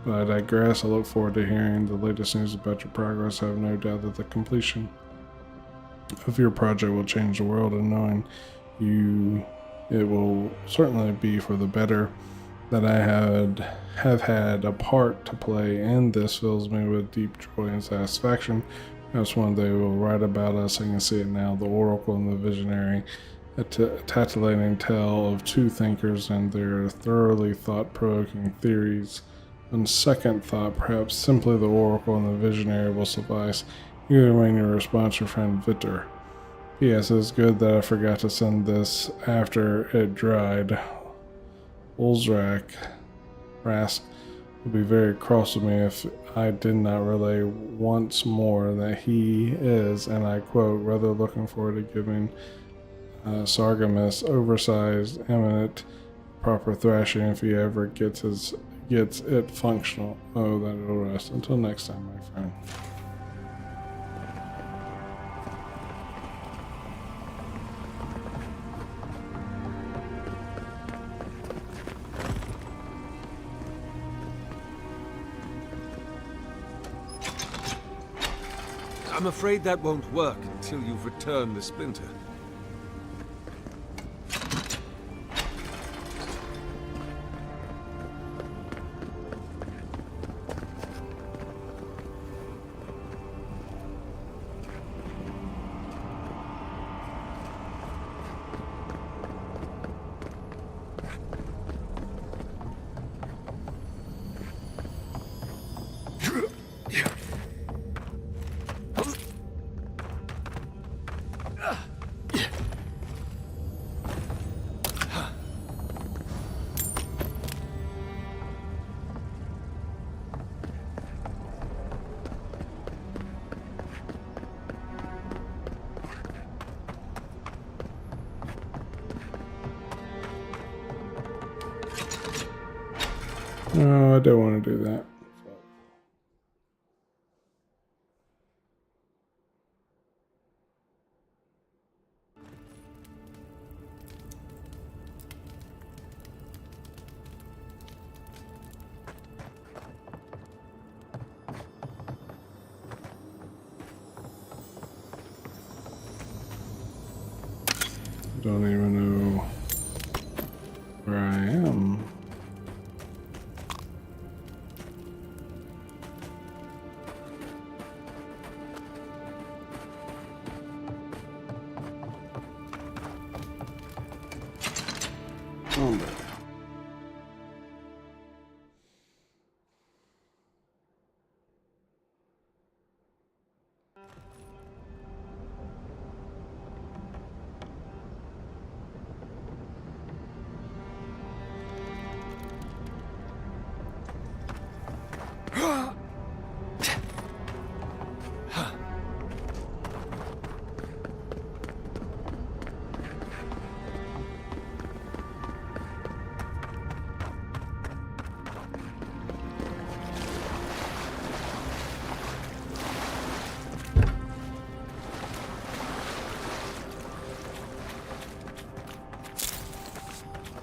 But I digress. I look forward to hearing the latest news about your progress. I have no doubt that the completion of your project will change the world, and knowing you, it will certainly be for the better. That I have had a part to play in this fills me with deep joy and satisfaction. Perhaps one day we'll write about us. I can see it now. The Oracle and the Visionary, a titillating tale of two thinkers and their thoroughly thought-provoking theories. On second thought, perhaps simply the Oracle and the Visionary will suffice. Either way, your response, your friend Victor. P.S. It's good that I forgot to send this after it dried. Ulzrak Rask would be very cross with me if I did not relay once more that he is, and I quote, rather looking forward to giving Sargamus oversized, eminent, proper thrashing if he ever gets it functional. Oh, that it'll rest. Until next time, my friend. I'm afraid that won't work until you've returned the splinter. No, I don't want to do that. Don't even know where I am.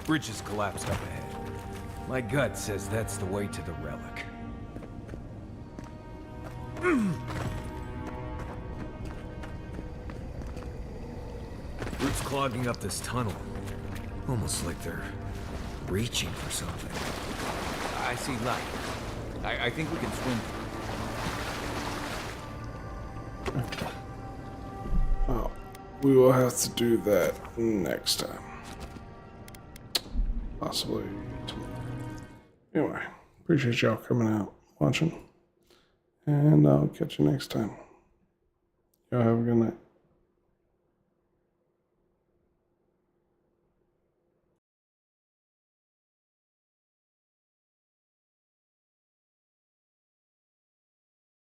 Bridge has collapsed up ahead. My gut says that's the way to the relic. Roots clogging up this tunnel. Almost like they're reaching for something. I see light. I think we can swim. Oh, we will have to do that next time. Possibly tomorrow. Anyway, appreciate y'all coming out, watching, and I'll catch you next time. Y'all have a good night.